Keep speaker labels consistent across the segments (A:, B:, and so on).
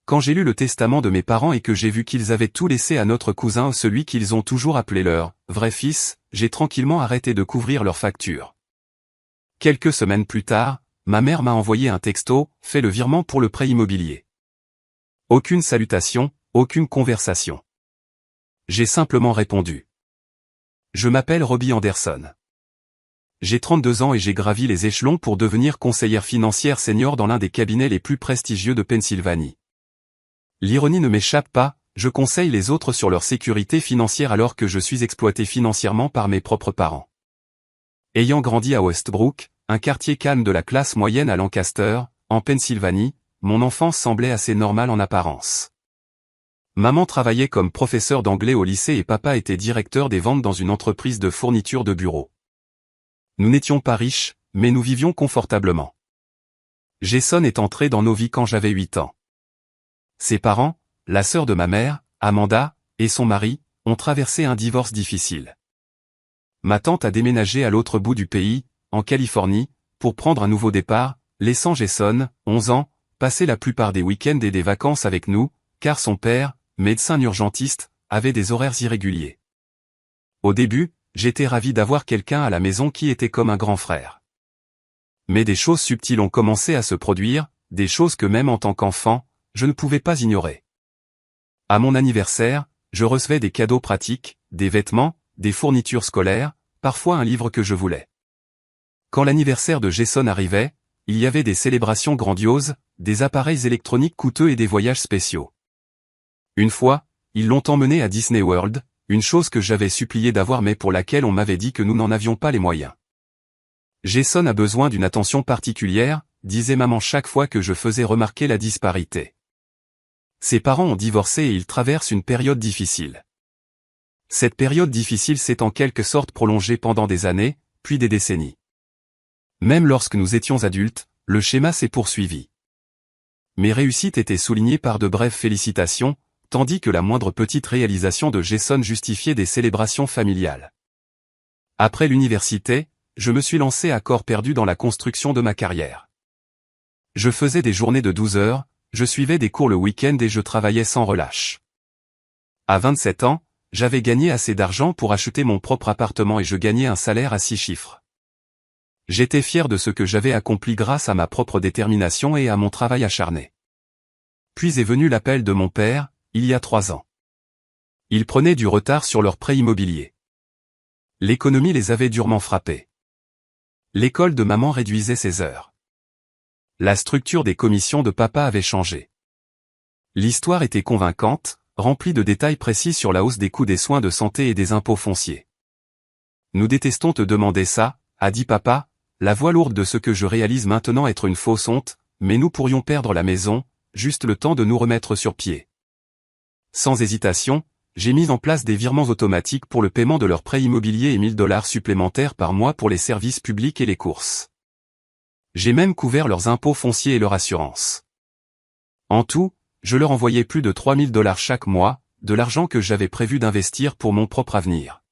A: quand j'ai lu le testament de mes parents et que j'ai vu qu'ils avaient tout laissé à notre cousin, celui qu'ils ont toujours appelé leur vrai fils, j'ai tranquillement arrêté de couvrir leurs factures. Quelques semaines plus tard, ma mère m'a envoyé un texto, fait le virement pour le prêt immobilier. Aucune salutation, aucune conversation. J'ai simplement répondu. Je m'appelle Robbie Anderson. J'ai 32 ans et j'ai gravi les échelons pour devenir conseillère financière senior dans l'un des cabinets les plus prestigieux de Pennsylvanie. L'ironie ne m'échappe pas, je conseille les autres sur leur sécurité financière alors que je suis exploité financièrement par mes propres parents. Ayant grandi à Westbrook, un quartier calme de la classe moyenne à Lancaster, en Pennsylvanie, mon enfance semblait assez normale en apparence. Maman travaillait comme professeur d'anglais au lycée et papa était directeur des ventes dans une entreprise de fourniture de bureau. Nous n'étions pas riches, mais nous vivions confortablement. Jason est entré dans nos vies quand j'avais 8 ans. Ses parents, la sœur de ma mère, Amanda, et son mari, ont traversé un divorce difficile. Ma tante a déménagé à l'autre bout du pays, en Californie, pour prendre un nouveau départ, laissant Jason, 11 ans, passer la plupart des week-ends et des vacances avec nous, car son père, médecin urgentiste, avait des horaires irréguliers. Au début, j'étais ravi d'avoir quelqu'un à la maison qui était comme un grand frère. Mais des choses subtiles ont commencé à se produire, des choses que même en tant qu'enfant, je ne pouvais pas ignorer. À mon anniversaire, je recevais des cadeaux pratiques, des vêtements, des fournitures scolaires, parfois un livre que je voulais. Quand l'anniversaire de Jason arrivait, il y avait des célébrations grandioses, des appareils électroniques coûteux et des voyages spéciaux. Une fois, ils l'ont emmené à Disney World, une chose que j'avais supplié d'avoir mais pour laquelle on m'avait dit que nous n'en avions pas les moyens. Jason a besoin d'une attention particulière, disait maman chaque fois que je faisais remarquer la disparité. Ses parents ont divorcé et ils traversent une période difficile. Cette période difficile s'est en quelque sorte prolongée pendant des années, puis des décennies. Même lorsque nous étions adultes, le schéma s'est poursuivi. Mes réussites étaient soulignées par de brèves félicitations, tandis que la moindre petite réalisation de Jason justifiait des célébrations familiales. Après l'université, je me suis lancé à corps perdu dans la construction de ma carrière. Je faisais des journées de 12 heures, je suivais des cours le week-end et je travaillais sans relâche. À 27 ans, j'avais gagné assez d'argent pour acheter mon propre appartement et je gagnais un salaire à 6 chiffres. J'étais fier de ce que j'avais accompli grâce à ma propre détermination et à mon travail acharné. Puis est venu l'appel de mon père, il y a 3 ans. Ils prenaient du retard sur leur prêt immobilier. L'économie les avait durement frappés. L'école de maman réduisait ses heures. La structure des commissions de papa avait changé. L'histoire était convaincante, remplie de détails précis sur la hausse des coûts des soins de santé et des impôts fonciers. Nous détestons te demander ça, a dit papa, la voix lourde de ce que je réalise maintenant être une fausse honte, mais nous pourrions perdre la maison, juste le temps de nous remettre sur pied. Sans hésitation, j'ai mis en place des virements automatiques pour le paiement de leurs prêts immobiliers et $1000 supplémentaires par mois pour les services publics et les courses. J'ai même couvert leurs impôts fonciers et leur assurance. En tout, je leur envoyais plus de $3000 chaque mois, de l'argent que j'avais prévu d'investir pour mon propre avenir.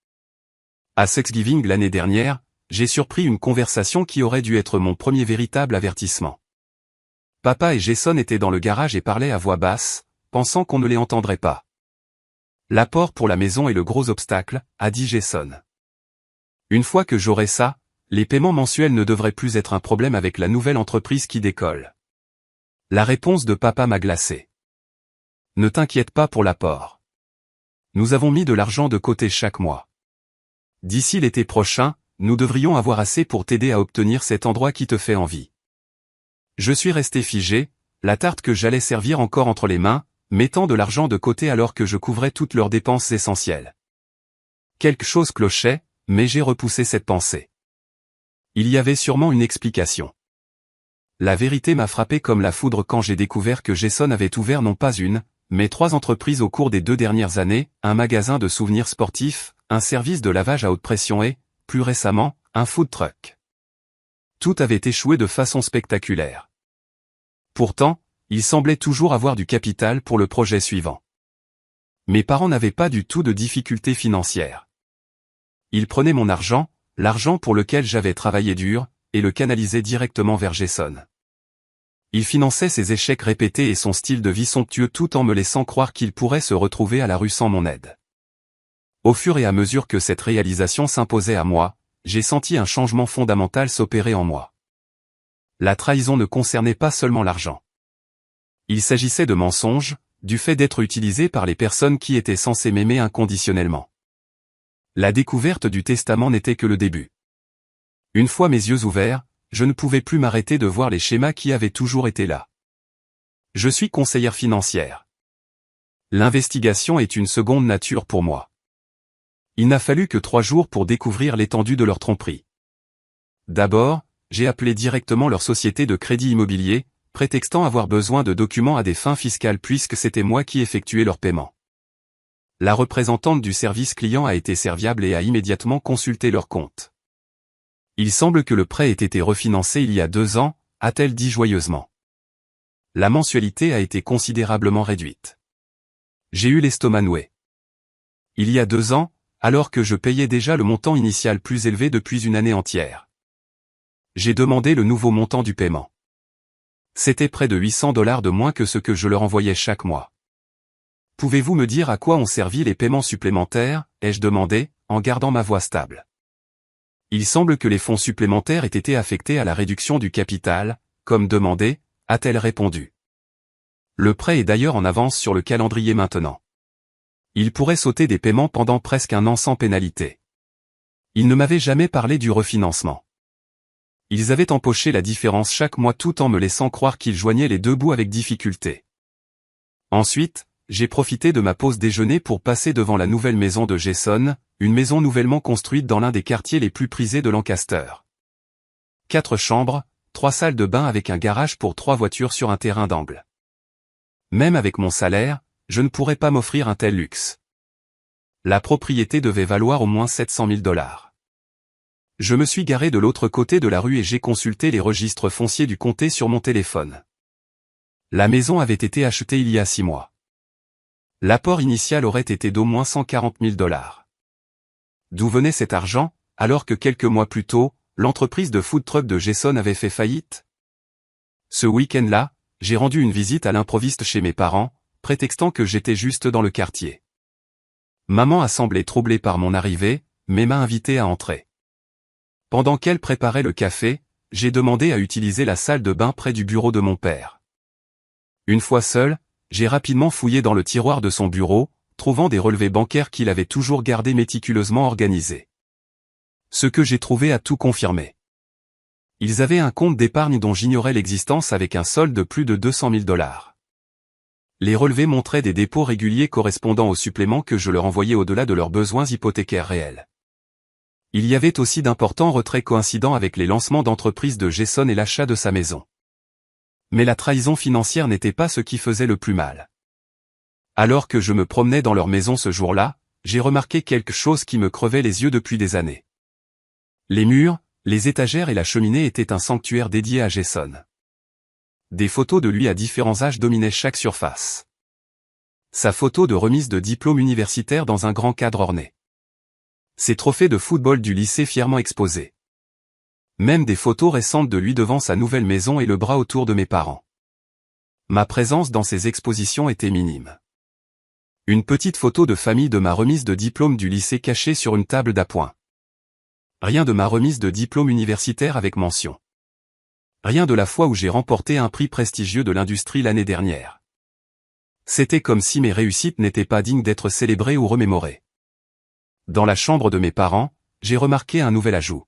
A: À Thanksgiving l'année dernière, j'ai surpris une conversation qui aurait dû être mon premier véritable avertissement. Papa et Jason étaient dans le garage et parlaient à voix basse, pensant qu'on ne les entendrait pas. L'apport pour la maison est le gros obstacle, a dit Jason. Une fois que j'aurai ça, les paiements mensuels ne devraient plus être un problème avec la nouvelle entreprise qui décolle. La réponse de papa m'a glacé. Ne t'inquiète pas pour l'apport. Nous avons mis de l'argent de côté chaque mois. D'ici l'été prochain, nous devrions avoir assez pour t'aider à obtenir cet endroit qui te fait envie. Je suis resté figé, la tarte que j'allais servir encore entre les mains, mettant de l'argent de côté alors que je couvrais toutes leurs dépenses essentielles. Quelque chose clochait, mais j'ai repoussé cette pensée. Il y avait sûrement une explication. La vérité m'a frappé comme la foudre quand j'ai découvert que Jason avait ouvert non pas une, mais 3 entreprises au cours des 2 dernières années, un magasin de souvenirs sportifs, un service de lavage à haute pression et, plus récemment, un food truck. Tout avait échoué de façon spectaculaire. Pourtant, il semblait toujours avoir du capital pour le projet suivant. Mes parents n'avaient pas du tout de difficultés financières. Ils prenaient mon argent, l'argent pour lequel j'avais travaillé dur, et le canalisaient directement vers Jason. Il finançait ses échecs répétés et son style de vie somptueux tout en me laissant croire qu'il pourrait se retrouver à la rue sans mon aide. Au fur et à mesure que cette réalisation s'imposait à moi, j'ai senti un changement fondamental s'opérer en moi. La trahison ne concernait pas seulement l'argent. Il s'agissait de mensonges, du fait d'être utilisé par les personnes qui étaient censées m'aimer inconditionnellement. La découverte du testament n'était que le début. Une fois mes yeux ouverts, je ne pouvais plus m'arrêter de voir les schémas qui avaient toujours été là. Je suis conseillère financière. L'investigation est une seconde nature pour moi. Il n'a fallu que 3 jours pour découvrir l'étendue de leur tromperie. D'abord, j'ai appelé directement leur société de crédit immobilier, prétextant avoir besoin de documents à des fins fiscales puisque c'était moi qui effectuais leur paiement. La représentante du service client a été serviable et a immédiatement consulté leur compte. Il semble que le prêt ait été refinancé il y a 2 ans, a-t-elle dit joyeusement. La mensualité a été considérablement réduite. J'ai eu l'estomac noué. Il y a 2 ans, alors que je payais déjà le montant initial plus élevé depuis une année entière. J'ai demandé le nouveau montant du paiement. C'était près de $800 de moins que ce que je leur envoyais chaque mois. Pouvez-vous me dire à quoi ont servi les paiements supplémentaires, ai-je demandé, en gardant ma voix stable. Il semble que les fonds supplémentaires aient été affectés à la réduction du capital, comme demandé, a-t-elle répondu. Le prêt est d'ailleurs en avance sur le calendrier maintenant. Il pourrait sauter des paiements pendant presque 1 an sans pénalité. Ils ne m'avaient jamais parlé du refinancement. Ils avaient empoché la différence chaque mois tout en me laissant croire qu'ils joignaient les 2 bouts avec difficulté. Ensuite, j'ai profité de ma pause déjeuner pour passer devant la nouvelle maison de Jason, une maison nouvellement construite dans l'un des quartiers les plus prisés de Lancaster. 4 chambres, 3 salles de bain avec un garage pour 3 voitures sur un terrain d'angle. Même avec mon salaire, je ne pourrais pas m'offrir un tel luxe. La propriété devait valoir au moins $700 000. Je me suis garé de l'autre côté de la rue et j'ai consulté les registres fonciers du comté sur mon téléphone. La maison avait été achetée il y a 6 mois. L'apport initial aurait été d'au moins $140 000. D'où venait cet argent, alors que quelques mois plus tôt, l'entreprise de food truck de Jason avait fait faillite? Ce week-end-là, j'ai rendu une visite à l'improviste chez mes parents, prétextant que j'étais juste dans le quartier. Maman a semblé troublée par mon arrivée, mais m'a invité à entrer. Pendant qu'elle préparait le café, j'ai demandé à utiliser la salle de bain près du bureau de mon père. Une fois seul, j'ai rapidement fouillé dans le tiroir de son bureau, trouvant des relevés bancaires qu'il avait toujours gardés méticuleusement organisés. Ce que j'ai trouvé a tout confirmé. Ils avaient un compte d'épargne dont j'ignorais l'existence avec un solde de plus de $200 000. Les relevés montraient des dépôts réguliers correspondant aux suppléments que je leur envoyais au-delà de leurs besoins hypothécaires réels. Il y avait aussi d'importants retraits coïncidant avec les lancements d'entreprise de Jason et l'achat de sa maison. Mais la trahison financière n'était pas ce qui faisait le plus mal. Alors que je me promenais dans leur maison ce jour-là, j'ai remarqué quelque chose qui me crevait les yeux depuis des années. Les murs, les étagères et la cheminée étaient un sanctuaire dédié à Jason. Des photos de lui à différents âges dominaient chaque surface. Sa photo de remise de diplôme universitaire dans un grand cadre orné. Ses trophées de football du lycée fièrement exposés. Même des photos récentes de lui devant sa nouvelle maison et le bras autour de mes parents. Ma présence dans ces expositions était minime. Une petite photo de famille de ma remise de diplôme du lycée cachée sur une table d'appoint. Rien de ma remise de diplôme universitaire avec mention. Rien de la fois où j'ai remporté un prix prestigieux de l'industrie l'année dernière. C'était comme si mes réussites n'étaient pas dignes d'être célébrées ou remémorées. Dans la chambre de mes parents, j'ai remarqué un nouvel ajout.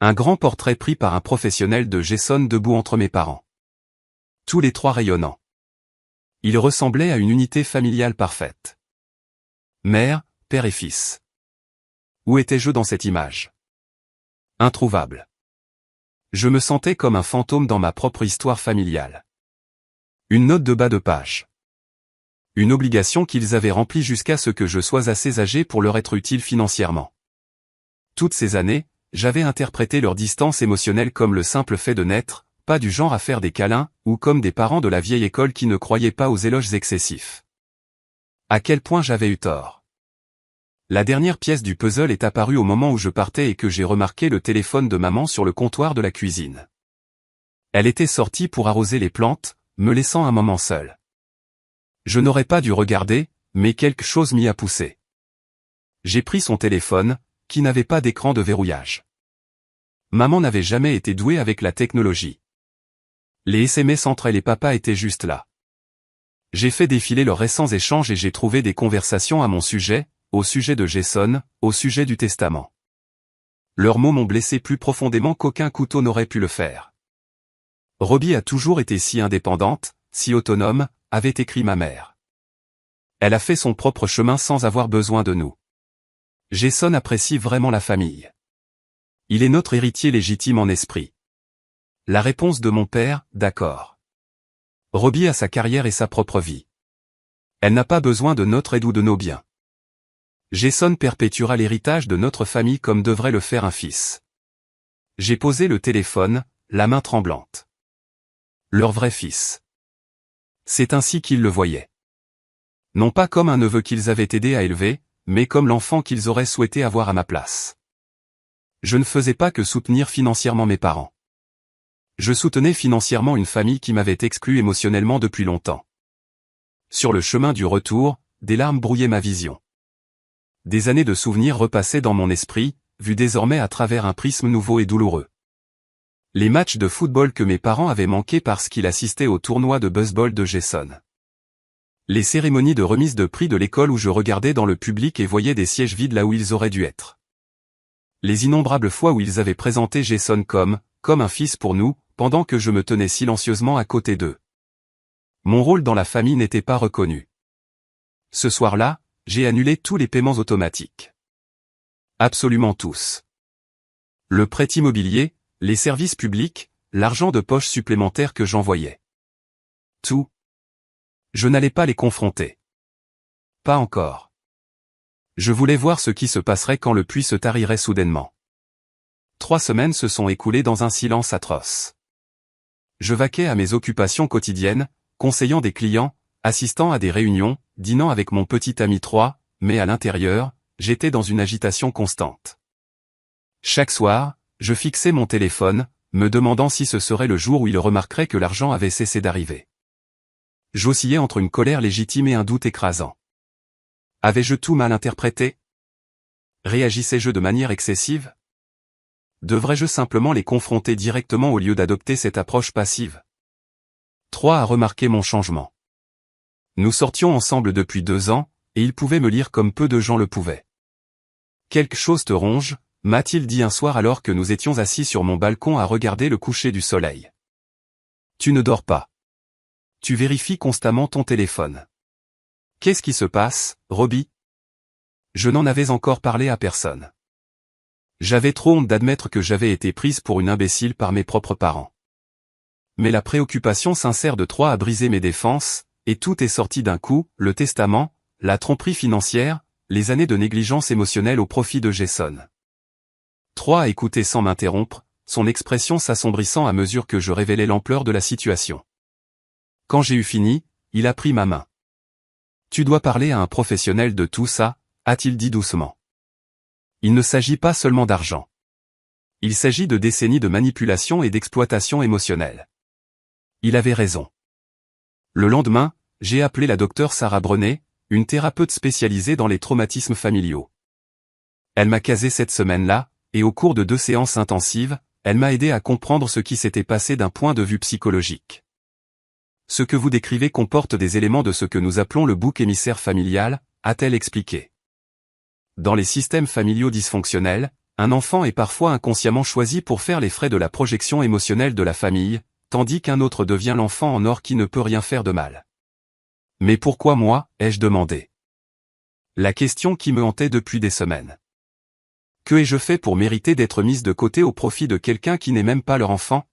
A: Un grand portrait pris par un professionnel de Jason debout entre mes parents. Tous les 3 rayonnants. Ils ressemblaient à une unité familiale parfaite. Mère, père et fils. Où étais-je dans cette image? Introuvable. Je me sentais comme un fantôme dans ma propre histoire familiale. Une note de bas de page. Une obligation qu'ils avaient remplie jusqu'à ce que je sois assez âgé pour leur être utile financièrement. Toutes ces années, j'avais interprété leur distance émotionnelle comme le simple fait de naître, pas du genre à faire des câlins, ou comme des parents de la vieille école qui ne croyaient pas aux éloges excessifs. À quel point j'avais eu tort. La dernière pièce du puzzle est apparue au moment où je partais et que j'ai remarqué le téléphone de maman sur le comptoir de la cuisine. Elle était sortie pour arroser les plantes, me laissant un moment seul. Je n'aurais pas dû regarder, mais quelque chose m'y a poussé. J'ai pris son téléphone, qui n'avait pas d'écran de verrouillage. Maman n'avait jamais été douée avec la technologie. Les SMS entre elle et papa étaient juste là. J'ai fait défiler leurs récents échanges et j'ai trouvé des conversations à mon sujet, au sujet de Jason, au sujet du testament. Leurs mots m'ont blessé plus profondément qu'aucun couteau n'aurait pu le faire. Robbie a toujours été si indépendante, si autonome, avait écrit ma mère. Elle a fait son propre chemin sans avoir besoin de nous. Jason apprécie vraiment la famille. Il est notre héritier légitime en esprit. La réponse de mon père, d'accord. Robbie a sa carrière et sa propre vie. Elle n'a pas besoin de notre aide ou de nos biens. Jason perpétuera l'héritage de notre famille comme devrait le faire un fils. J'ai posé le téléphone, la main tremblante. Leur vrai fils. C'est ainsi qu'ils le voyaient. Non pas comme un neveu qu'ils avaient aidé à élever, mais comme l'enfant qu'ils auraient souhaité avoir à ma place. Je ne faisais pas que soutenir financièrement mes parents. Je soutenais financièrement une famille qui m'avait exclu émotionnellement depuis longtemps. Sur le chemin du retour, des larmes brouillaient ma vision. Des années de souvenirs repassaient dans mon esprit, vus désormais à travers un prisme nouveau et douloureux. Les matchs de football que mes parents avaient manqués parce qu'ils assistaient au tournoi de baseball de Jason. Les cérémonies de remise de prix de l'école où je regardais dans le public et voyais des sièges vides là où ils auraient dû être. Les innombrables fois où ils avaient présenté Jason comme un fils pour nous, pendant que je me tenais silencieusement à côté d'eux. Mon rôle dans la famille n'était pas reconnu. Ce soir-là, j'ai annulé tous les paiements automatiques. Absolument tous. Le prêt immobilier, les services publics, l'argent de poche supplémentaire que j'envoyais. Tout. Je n'allais pas les confronter. Pas encore. Je voulais voir ce qui se passerait quand le puits se tarirait soudainement. 3 semaines se sont écoulées dans un silence atroce. Je vaquais à mes occupations quotidiennes, conseillant des clients, assistant à des réunions, dînant avec mon petit ami 3, mais à l'intérieur, j'étais dans une agitation constante. Chaque soir, je fixais mon téléphone, me demandant si ce serait le jour où il remarquerait que l'argent avait cessé d'arriver. J'oscillais entre une colère légitime et un doute écrasant. Avais-je tout mal interprété? Réagissais-je de manière excessive? Devrais-je simplement les confronter directement au lieu d'adopter cette approche passive? 3 a remarqué mon changement. Nous sortions ensemble depuis 2 ans, et il pouvait me lire comme peu de gens le pouvaient. Quelque chose te ronge, m'a-t-il dit un soir alors que nous étions assis sur mon balcon à regarder le coucher du soleil. Tu ne dors pas. Tu vérifies constamment ton téléphone. Qu'est-ce qui se passe, Robbie? Je n'en avais encore parlé à personne. J'avais trop honte d'admettre que j'avais été prise pour une imbécile par mes propres parents. Mais la préoccupation sincère de 3 a brisé mes défenses, et tout est sorti d'un coup, le testament, la tromperie financière, les années de négligence émotionnelle au profit de Jason. 3 a écouté sans m'interrompre, son expression s'assombrissant à mesure que je révélais l'ampleur de la situation. Quand j'ai eu fini, il a pris ma main. Tu dois parler à un professionnel de tout ça, a-t-il dit doucement. Il ne s'agit pas seulement d'argent. Il s'agit de décennies de manipulation et d'exploitation émotionnelle. Il avait raison. Le lendemain, j'ai appelé la docteure Sarah Brenet, une thérapeute spécialisée dans les traumatismes familiaux. Elle m'a casé cette semaine-là, et au cours de 2 séances intensives, elle m'a aidé à comprendre ce qui s'était passé d'un point de vue psychologique. Ce que vous décrivez comporte des éléments de ce que nous appelons le bouc émissaire familial, a-t-elle expliqué. Dans les systèmes familiaux dysfonctionnels, un enfant est parfois inconsciemment choisi pour faire les frais de la projection émotionnelle de la famille, tandis qu'un autre devient l'enfant en or qui ne peut rien faire de mal. Mais pourquoi moi, ai-je demandé. La question qui me hantait depuis des semaines. Que ai-je fait pour mériter d'être mise de côté au profit de quelqu'un qui n'est même pas leur enfant?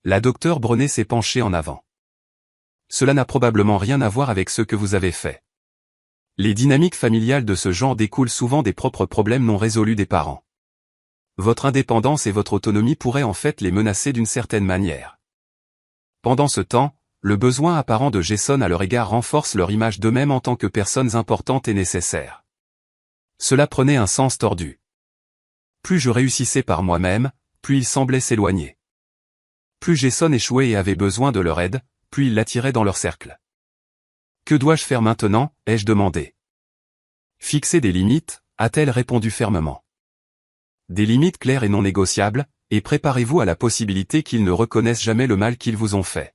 A: La docteure Brenet s'est penchée en avant. Cela n'a probablement rien à voir avec ce que vous avez fait. Les dynamiques familiales de ce genre découlent souvent des propres problèmes non résolus des parents. Votre indépendance et votre autonomie pourraient en fait les menacer d'une certaine manière. Pendant ce temps, le besoin apparent de Jason à leur égard renforce leur image d'eux-mêmes en tant que personnes importantes et nécessaires. Cela prenait un sens tordu. Plus je réussissais par moi-même, plus ils semblaient s'éloigner. Plus Jason échouait et avait besoin de leur aide, plus ils l'attiraient dans leur cercle. Que dois-je faire maintenant, ai-je demandé. Fixer des limites, a-t-elle répondu fermement. Des limites claires et non négociables, et préparez-vous à la possibilité qu'ils ne reconnaissent jamais le mal qu'ils vous ont fait.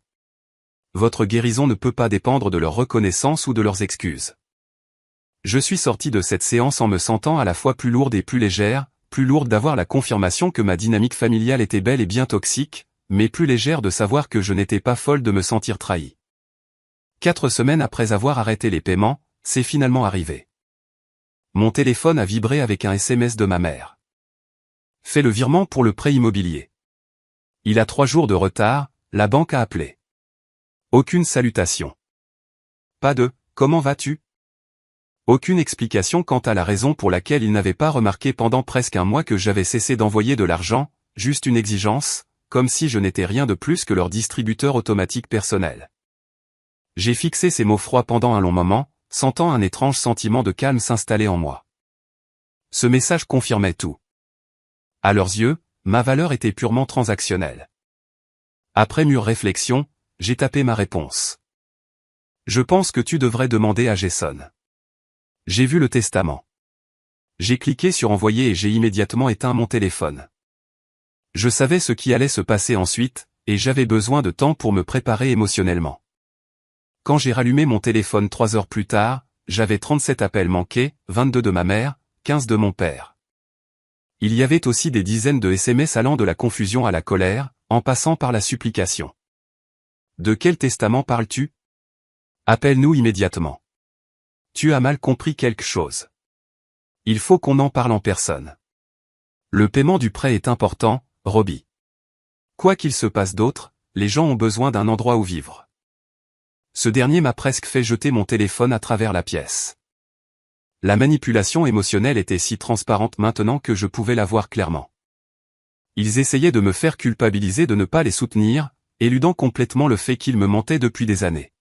A: Votre guérison ne peut pas dépendre de leur reconnaissance ou de leurs excuses. Je suis sorti de cette séance en me sentant à la fois plus lourde et plus légère, plus lourde d'avoir la confirmation que ma dynamique familiale était bel et bien toxique, mais plus légère de savoir que je n'étais pas folle de me sentir trahie. 4 semaines après avoir arrêté les paiements, c'est finalement arrivé. Mon téléphone a vibré avec un SMS de ma mère. Fais le virement pour le prêt immobilier. Il a 3 jours de retard, la banque a appelé. Aucune salutation. Pas de « comment vas-tu ?» Aucune explication quant à la raison pour laquelle ils n'avaient pas remarqué pendant presque un mois que j'avais cessé d'envoyer de l'argent, juste une exigence, comme si je n'étais rien de plus que leur distributeur automatique personnel. J'ai fixé ces mots froids pendant un long moment, sentant un étrange sentiment de calme s'installer en moi. Ce message confirmait tout. À leurs yeux, ma valeur était purement transactionnelle. Après mûre réflexion, j'ai tapé ma réponse. Je pense que tu devrais demander à Jason. J'ai vu le testament. J'ai cliqué sur envoyer et j'ai immédiatement éteint mon téléphone. Je savais ce qui allait se passer ensuite, et j'avais besoin de temps pour me préparer émotionnellement. Quand j'ai rallumé mon téléphone 3 heures plus tard, j'avais 37 appels manqués, 22 de ma mère, 15 de mon père. Il y avait aussi des dizaines de SMS allant de la confusion à la colère, en passant par la supplication. De quel testament parles-tu? Appelle-nous immédiatement. Tu as mal compris quelque chose. Il faut qu'on en parle en personne. Le paiement du prêt est important, Robbie. Quoi qu'il se passe d'autre, les gens ont besoin d'un endroit où vivre. Ce dernier m'a presque fait jeter mon téléphone à travers la pièce. La manipulation émotionnelle était si transparente maintenant que je pouvais la voir clairement. Ils essayaient de me faire culpabiliser de ne pas les soutenir, éludant complètement le fait qu'ils me mentaient depuis des années.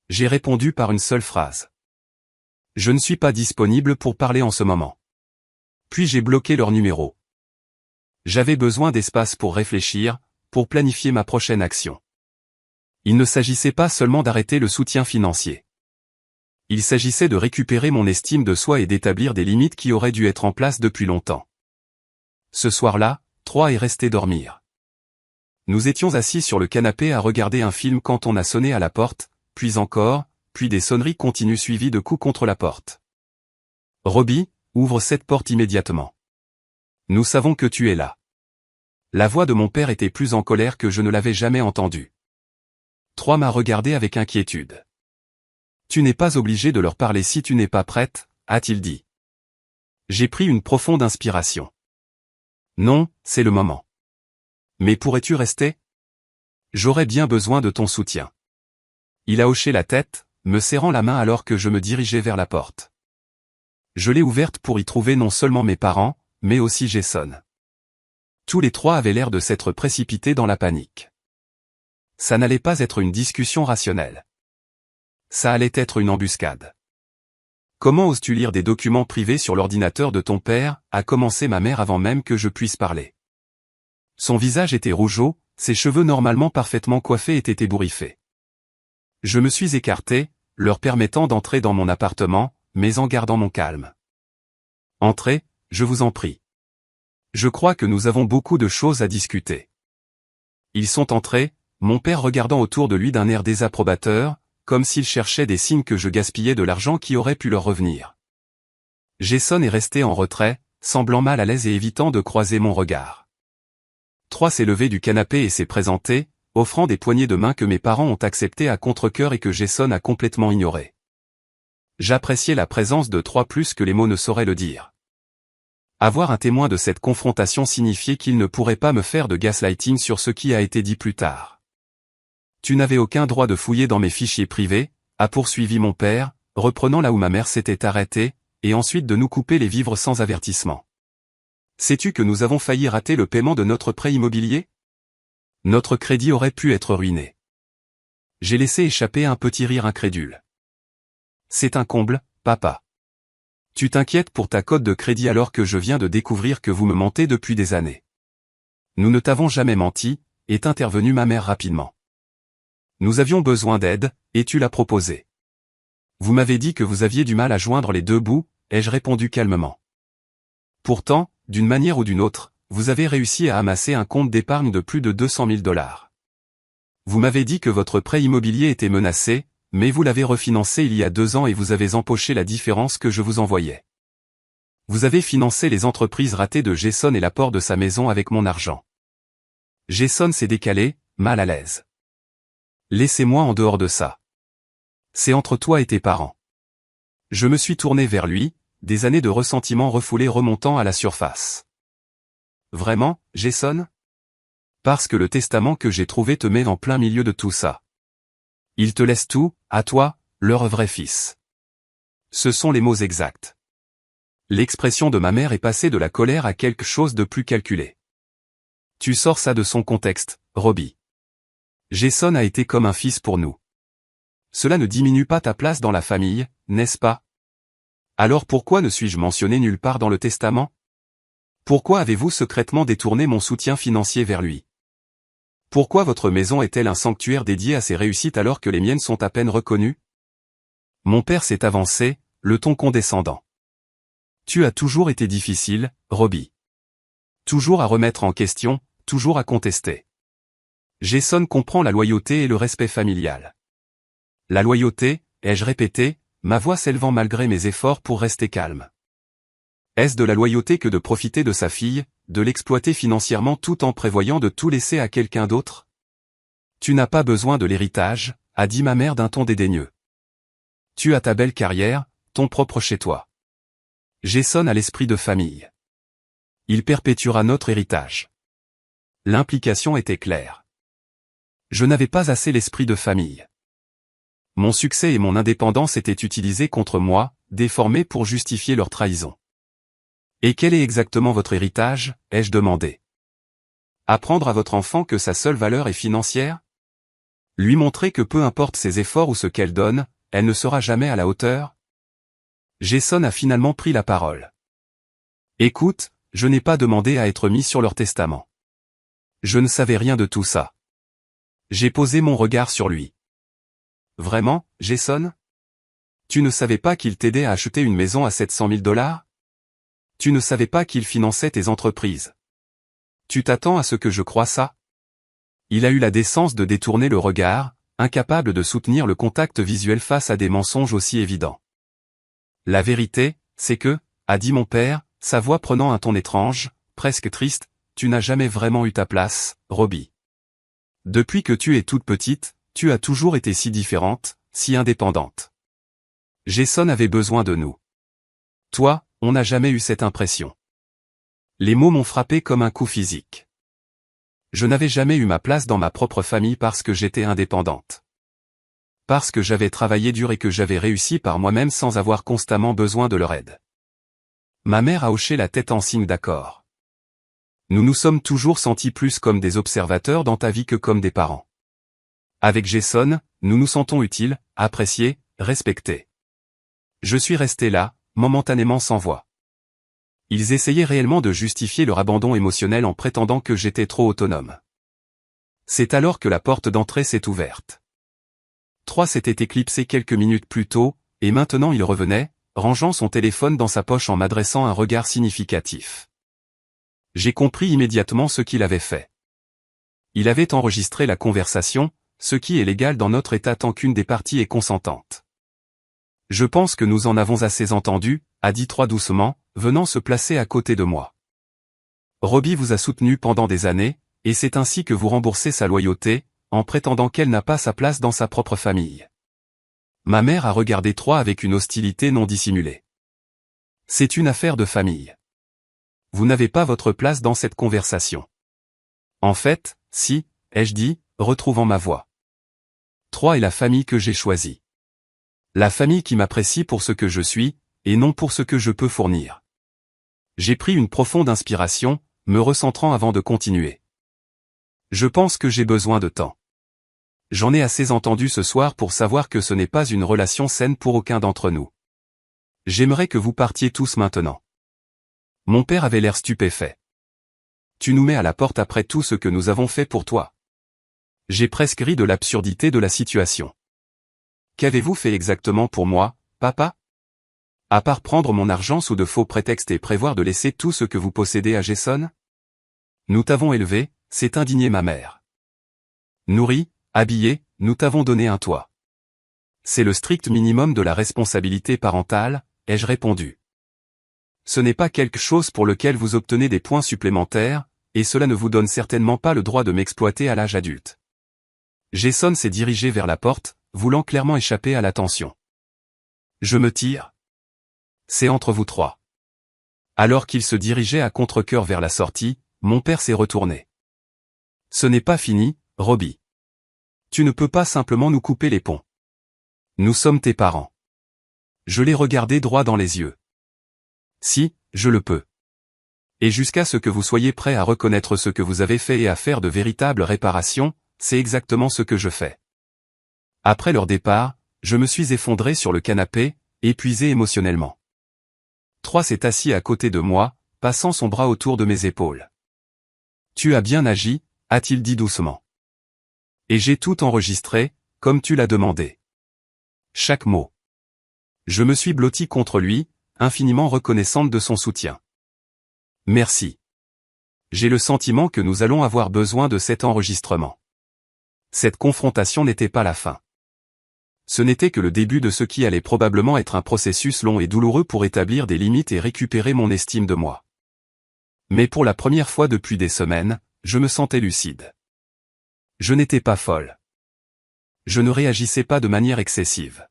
A: J'ai répondu par une seule phrase. Je ne suis pas disponible pour parler en ce moment. Puis j'ai bloqué leur numéro. J'avais besoin d'espace pour réfléchir, pour planifier ma prochaine action. Il ne s'agissait pas seulement d'arrêter le soutien financier. Il s'agissait de récupérer mon estime de soi et d'établir des limites qui auraient dû être en place depuis longtemps. Ce soir-là, Troy est resté dormir. Nous étions assis sur le canapé à regarder un film quand on a sonné à la porte, puis encore, puis des sonneries continues suivies de coups contre la porte. Robbie, ouvre cette porte immédiatement. Nous savons que tu es là. La voix de mon père était plus en colère que je ne l'avais jamais entendue. Troy m'a regardé avec inquiétude. Tu n'es pas obligé de leur parler si tu n'es pas prête, a-t-il dit. J'ai pris une profonde inspiration. Non, c'est le moment. Mais pourrais-tu rester? J'aurais bien besoin de ton soutien. Il a hoché la tête, me serrant la main alors que je me dirigeais vers la porte. Je l'ai ouverte pour y trouver non seulement mes parents, mais aussi Jason. Tous les 3 avaient l'air de s'être précipités dans la panique. Ça n'allait pas être une discussion rationnelle. Ça allait être une embuscade. Comment oses-tu lire des documents privés sur l'ordinateur de ton père, a commencé ma mère avant même que je puisse parler. Son visage était rougeau, ses cheveux normalement parfaitement coiffés étaient ébouriffés. Je me suis écarté, leur permettant d'entrer dans mon appartement, mais en gardant mon calme. Entrez, je vous en prie. Je crois que nous avons beaucoup de choses à discuter. Ils sont entrés, mon père regardant autour de lui d'un air désapprobateur, comme s'il cherchait des signes que je gaspillais de l'argent qui aurait pu leur revenir. Jason est resté en retrait, semblant mal à l'aise et évitant de croiser mon regard. Troy s'est levé du canapé et s'est présenté, offrant des poignées de main que mes parents ont acceptées à contre-cœur et que Jason a complètement ignorées. J'appréciais la présence de Troy plus que les mots ne sauraient le dire. Avoir un témoin de cette confrontation signifiait qu'il ne pourrait pas me faire de gaslighting sur ce qui a été dit plus tard. Tu n'avais aucun droit de fouiller dans mes fichiers privés, a poursuivi mon père, reprenant là où ma mère s'était arrêtée, et ensuite de nous couper les vivres sans avertissement. Sais-tu que nous avons failli rater le paiement de notre prêt immobilier? Notre crédit aurait pu être ruiné. J'ai laissé échapper un petit rire incrédule. C'est un comble, papa. Tu t'inquiètes pour ta cote de crédit alors que je viens de découvrir que vous me mentez depuis des années. Nous ne t'avons jamais menti, est intervenue ma mère rapidement. Nous avions besoin d'aide, et tu l'as proposé. Vous m'avez dit que vous aviez du mal à joindre les deux bouts, ai-je répondu calmement. Pourtant, d'une manière ou d'une autre, vous avez réussi à amasser un compte d'épargne de plus de 200 000 $. Vous m'avez dit que votre prêt immobilier était menacé, mais vous l'avez refinancé il y a 2 ans et vous avez empoché la différence que je vous envoyais. Vous avez financé les entreprises ratées de Jason et l'apport de sa maison avec mon argent. Jason s'est décalé, mal à l'aise. Laissez-moi en dehors de ça. C'est entre toi et tes parents. Je me suis tourné vers lui, des années de ressentiment refoulé remontant à la surface. Vraiment, Jason? Parce que le testament que j'ai trouvé te met en plein milieu de tout ça. Il te laisse tout, à toi, leur vrai fils. Ce sont les mots exacts. L'expression de ma mère est passée de la colère à quelque chose de plus calculé. Tu sors ça de son contexte, Robbie. Jason a été comme un fils pour nous. Cela ne diminue pas ta place dans la famille, n'est-ce pas? Alors pourquoi ne suis-je mentionné nulle part dans le testament? Pourquoi avez-vous secrètement détourné mon soutien financier vers lui? Pourquoi votre maison est-elle un sanctuaire dédié à ses réussites alors que les miennes sont à peine reconnues? Mon père s'est avancé, le ton condescendant. Tu as toujours été difficile, Robbie. Toujours à remettre en question, toujours à contester. Jason comprend la loyauté et le respect familial. La loyauté, ai-je répété, ma voix s'élevant malgré mes efforts pour rester calme. Est-ce de la loyauté que de profiter de sa fille, de l'exploiter financièrement tout en prévoyant de tout laisser à quelqu'un d'autre? Tu n'as pas besoin de l'héritage, a dit ma mère d'un ton dédaigneux. Tu as ta belle carrière, ton propre chez toi. Jason a l'esprit de famille. Il perpétuera notre héritage. L'implication était claire. Je n'avais pas assez l'esprit de famille. Mon succès et mon indépendance étaient utilisés contre moi, déformés pour justifier leur trahison. Et quel est exactement votre héritage, ai-je demandé. Apprendre à votre enfant que sa seule valeur est financière? Lui montrer que peu importe ses efforts ou ce qu'elle donne, elle ne sera jamais à la hauteur? Jason a finalement pris la parole. Écoute, je n'ai pas demandé à être mis sur leur testament. Je ne savais rien de tout ça. J'ai posé mon regard sur lui. Vraiment, Jason? Tu ne savais pas qu'il t'aidait à acheter une maison à 700 000 $? Tu ne savais pas qu'il finançait tes entreprises. Tu t'attends à ce que je croie ça? Il a eu la décence de détourner le regard, incapable de soutenir le contact visuel face à des mensonges aussi évidents. La vérité, c'est que, a dit mon père, sa voix prenant un ton étrange, presque triste, tu n'as jamais vraiment eu ta place, Robbie. Depuis que tu es toute petite, tu as toujours été si différente, si indépendante. Jason avait besoin de nous. Toi, on n'a jamais eu cette impression. Les mots m'ont frappé comme un coup physique. Je n'avais jamais eu ma place dans ma propre famille parce que j'étais indépendante. Parce que j'avais travaillé dur et que j'avais réussi par moi-même sans avoir constamment besoin de leur aide. Ma mère a hoché la tête en signe d'accord. Nous nous sommes toujours sentis plus comme des observateurs dans ta vie que comme des parents. Avec Jason, nous nous sentons utiles, appréciés, respectés. Je suis resté là, momentanément sans voix. Ils essayaient réellement de justifier leur abandon émotionnel en prétendant que j'étais trop autonome. C'est alors que la porte d'entrée s'est ouverte. 3 s'était éclipsé quelques minutes plus tôt, et maintenant il revenait, rangeant son téléphone dans sa poche en m'adressant un regard significatif. J'ai compris immédiatement ce qu'il avait fait. Il avait enregistré la conversation, ce qui est légal dans notre État tant qu'une des parties est consentante. Je pense que nous en avons assez entendu, a dit 3 doucement, venant se placer à côté de moi. Robbie vous a soutenu pendant des années, et c'est ainsi que vous remboursez sa loyauté, en prétendant qu'elle n'a pas sa place dans sa propre famille. Ma mère a regardé 3 avec une hostilité non dissimulée. C'est une affaire de famille. Vous n'avez pas votre place dans cette conversation. En fait, si, ai-je dit, retrouvant ma voix. 3 est la famille que j'ai choisie. La famille qui m'apprécie pour ce que je suis, et non pour ce que je peux fournir. J'ai pris une profonde inspiration, me recentrant avant de continuer. Je pense que j'ai besoin de temps. J'en ai assez entendu ce soir pour savoir que ce n'est pas une relation saine pour aucun d'entre nous. J'aimerais que vous partiez tous maintenant. Mon père avait l'air stupéfait. tu nous mets à la porte après tout ce que nous avons fait pour toi. J'ai presque ri de l'absurdité de la situation. Qu'avez-vous fait exactement pour moi, papa? À part prendre mon argent sous de faux prétextes et prévoir de laisser tout ce que vous possédez à Jason? Nous t'avons élevé, s'est indignée ma mère. Nourri, habillé, nous t'avons donné un toit. C'est le strict minimum de la responsabilité parentale, ai-je répondu. Ce n'est pas quelque chose pour lequel vous obtenez des points supplémentaires, et cela ne vous donne certainement pas le droit de m'exploiter à l'âge adulte. Jason s'est dirigé vers la porte, voulant clairement échapper à l'attention. Je me tire. C'est entre vous trois. Alors qu'il se dirigeait à contre-cœur vers la sortie, mon père s'est retourné. Ce n'est pas fini, Robbie. Tu ne peux pas simplement nous couper les ponts. Nous sommes tes parents. Je l'ai regardé droit dans les yeux. Si, je le peux. Et jusqu'à ce que vous soyez prêts à reconnaître ce que vous avez fait et à faire de véritables réparations, c'est exactement ce que je fais. Après leur départ, je me suis effondré sur le canapé, épuisé émotionnellement. Trois s'est assis à côté de moi, passant son bras autour de mes épaules. Tu as bien agi, a-t-il dit doucement. Et j'ai tout enregistré, comme tu l'as demandé. Chaque mot. Je me suis blotti contre lui, infiniment reconnaissante de son soutien. Merci. J'ai le sentiment que nous allons avoir besoin de cet enregistrement. Cette confrontation n'était pas la fin. Ce n'était que le début de ce qui allait probablement être un processus long et douloureux pour établir des limites et récupérer mon estime de moi. Mais pour la première fois depuis des semaines, je me sentais lucide. Je n'étais pas folle. Je ne réagissais pas de manière excessive.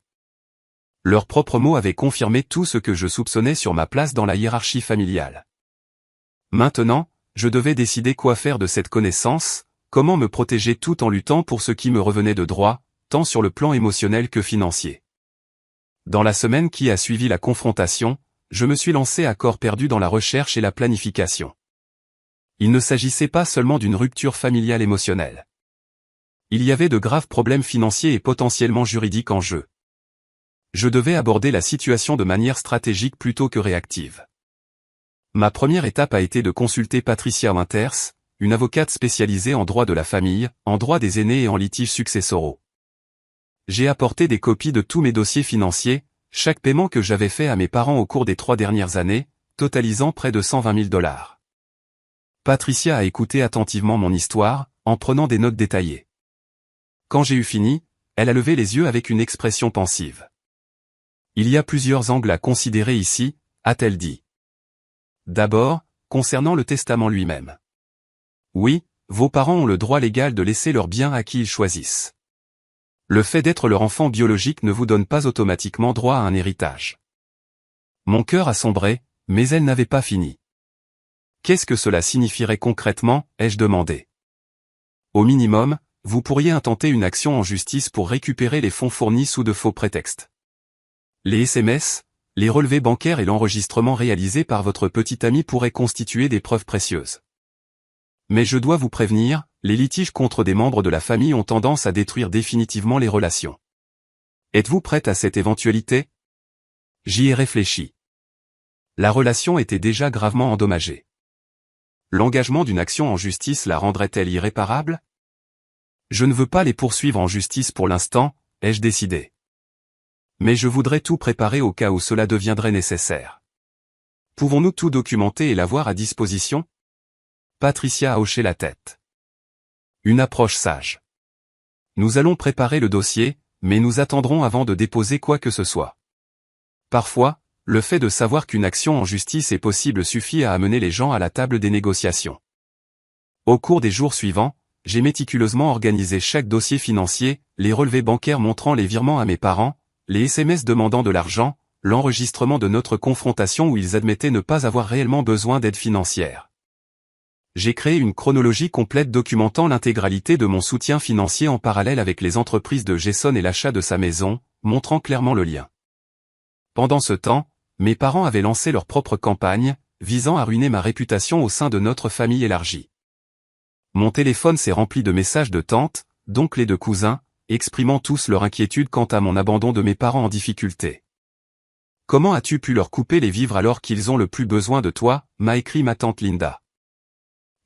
A: Leurs propres mots avaient confirmé tout ce que je soupçonnais sur ma place dans la hiérarchie familiale. Maintenant, je devais décider quoi faire de cette connaissance, comment me protéger tout en luttant pour ce qui me revenait de droit, tant sur le plan émotionnel que financier. Dans la semaine qui a suivi la confrontation, je me suis lancé à corps perdu dans la recherche et la planification. Il ne s'agissait pas seulement d'une rupture familiale émotionnelle. Il y avait de graves problèmes financiers et potentiellement juridiques en jeu. Je devais aborder la situation de manière stratégique plutôt que réactive. Ma première étape a été de consulter Patricia Winters, une avocate spécialisée en droit de la famille, en droit des aînés et en litiges successoraux. J'ai apporté des copies de tous mes dossiers financiers, chaque paiement que j'avais fait à mes parents au cours des 3 dernières années, totalisant près de 120 000 $. Patricia a écouté attentivement mon histoire, en prenant des notes détaillées. Quand j'ai eu fini, elle a levé les yeux avec une expression pensive. Il y a plusieurs angles à considérer ici, a-t-elle dit. D'abord, concernant le testament lui-même. Oui, vos parents ont le droit légal de laisser leurs biens à qui ils choisissent. Le fait d'être leur enfant biologique ne vous donne pas automatiquement droit à un héritage. Mon cœur a sombré, mais elle n'avait pas fini. Qu'est-ce que cela signifierait concrètement, ai-je demandé. Au minimum, vous pourriez intenter une action en justice pour récupérer les fonds fournis sous de faux prétextes. Les SMS, les relevés bancaires et l'enregistrement réalisé par votre petit ami pourraient constituer des preuves précieuses. Mais je dois vous prévenir, les litiges contre des membres de la famille ont tendance à détruire définitivement les relations. Êtes-vous prête à cette éventualité? J'y ai réfléchi. La relation était déjà gravement endommagée. L'engagement d'une action en justice la rendrait-elle irréparable? Je ne veux pas les poursuivre en justice pour l'instant, ai-je décidé. Mais je voudrais tout préparer au cas où cela deviendrait nécessaire. Pouvons-nous tout documenter et l'avoir à disposition? Patricia a hoché la tête. Une approche sage. Nous allons préparer le dossier, mais nous attendrons avant de déposer quoi que ce soit. Parfois, le fait de savoir qu'une action en justice est possible suffit à amener les gens à la table des négociations. Au cours des jours suivants, j'ai méticuleusement organisé chaque dossier financier, les relevés bancaires montrant les virements à mes parents, les SMS demandant de l'argent, l'enregistrement de notre confrontation où ils admettaient ne pas avoir réellement besoin d'aide financière. J'ai créé une chronologie complète documentant l'intégralité de mon soutien financier en parallèle avec les entreprises de Jason et l'achat de sa maison, montrant clairement le lien. Pendant ce temps, mes parents avaient lancé leur propre campagne, visant à ruiner ma réputation au sein de notre famille élargie. Mon téléphone s'est rempli de messages de tantes, d'oncles et de cousins, exprimant tous leur inquiétude quant à mon abandon de mes parents en difficulté. Comment as-tu pu leur couper les vivres alors qu'ils ont le plus besoin de toi, m'a écrit ma tante Linda.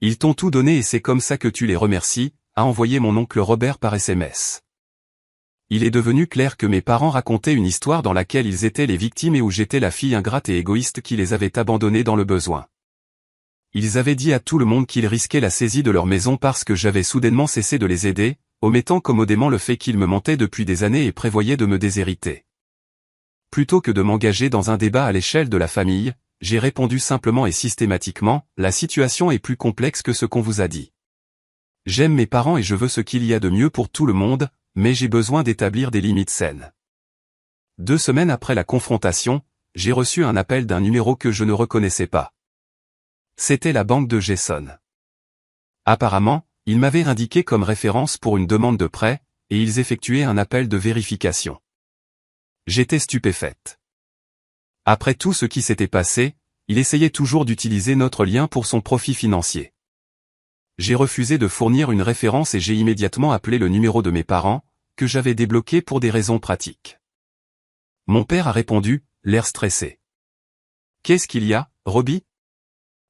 A: Ils t'ont tout donné et c'est comme ça que tu les remercies, a envoyé mon oncle Robert par SMS. Il est devenu clair que mes parents racontaient une histoire dans laquelle ils étaient les victimes et où j'étais la fille ingrate et égoïste qui les avait abandonnés dans le besoin. Ils avaient dit à tout le monde qu'ils risquaient la saisie de leur maison parce que j'avais soudainement cessé de les aider, omettant commodément le fait qu'ils me mentaient depuis des années et prévoyaient de me déshériter. Plutôt que de m'engager dans un débat à l'échelle de la famille, j'ai répondu simplement et systématiquement, la situation est plus complexe que ce qu'on vous a dit. J'aime mes parents et je veux ce qu'il y a de mieux pour tout le monde, mais j'ai besoin d'établir des limites saines. 2 semaines après la confrontation, j'ai reçu un appel d'un numéro que je ne reconnaissais pas. C'était la banque de Jason. Apparemment, ils m'avaient indiqué comme référence pour une demande de prêt, et ils effectuaient un appel de vérification. J'étais stupéfaite. Après tout ce qui s'était passé, il essayait toujours d'utiliser notre lien pour son profit financier. J'ai refusé de fournir une référence et j'ai immédiatement appelé le numéro de mes parents, que j'avais débloqué pour des raisons pratiques. Mon père a répondu, l'air stressé. « Qu'est-ce qu'il y a, Robbie ?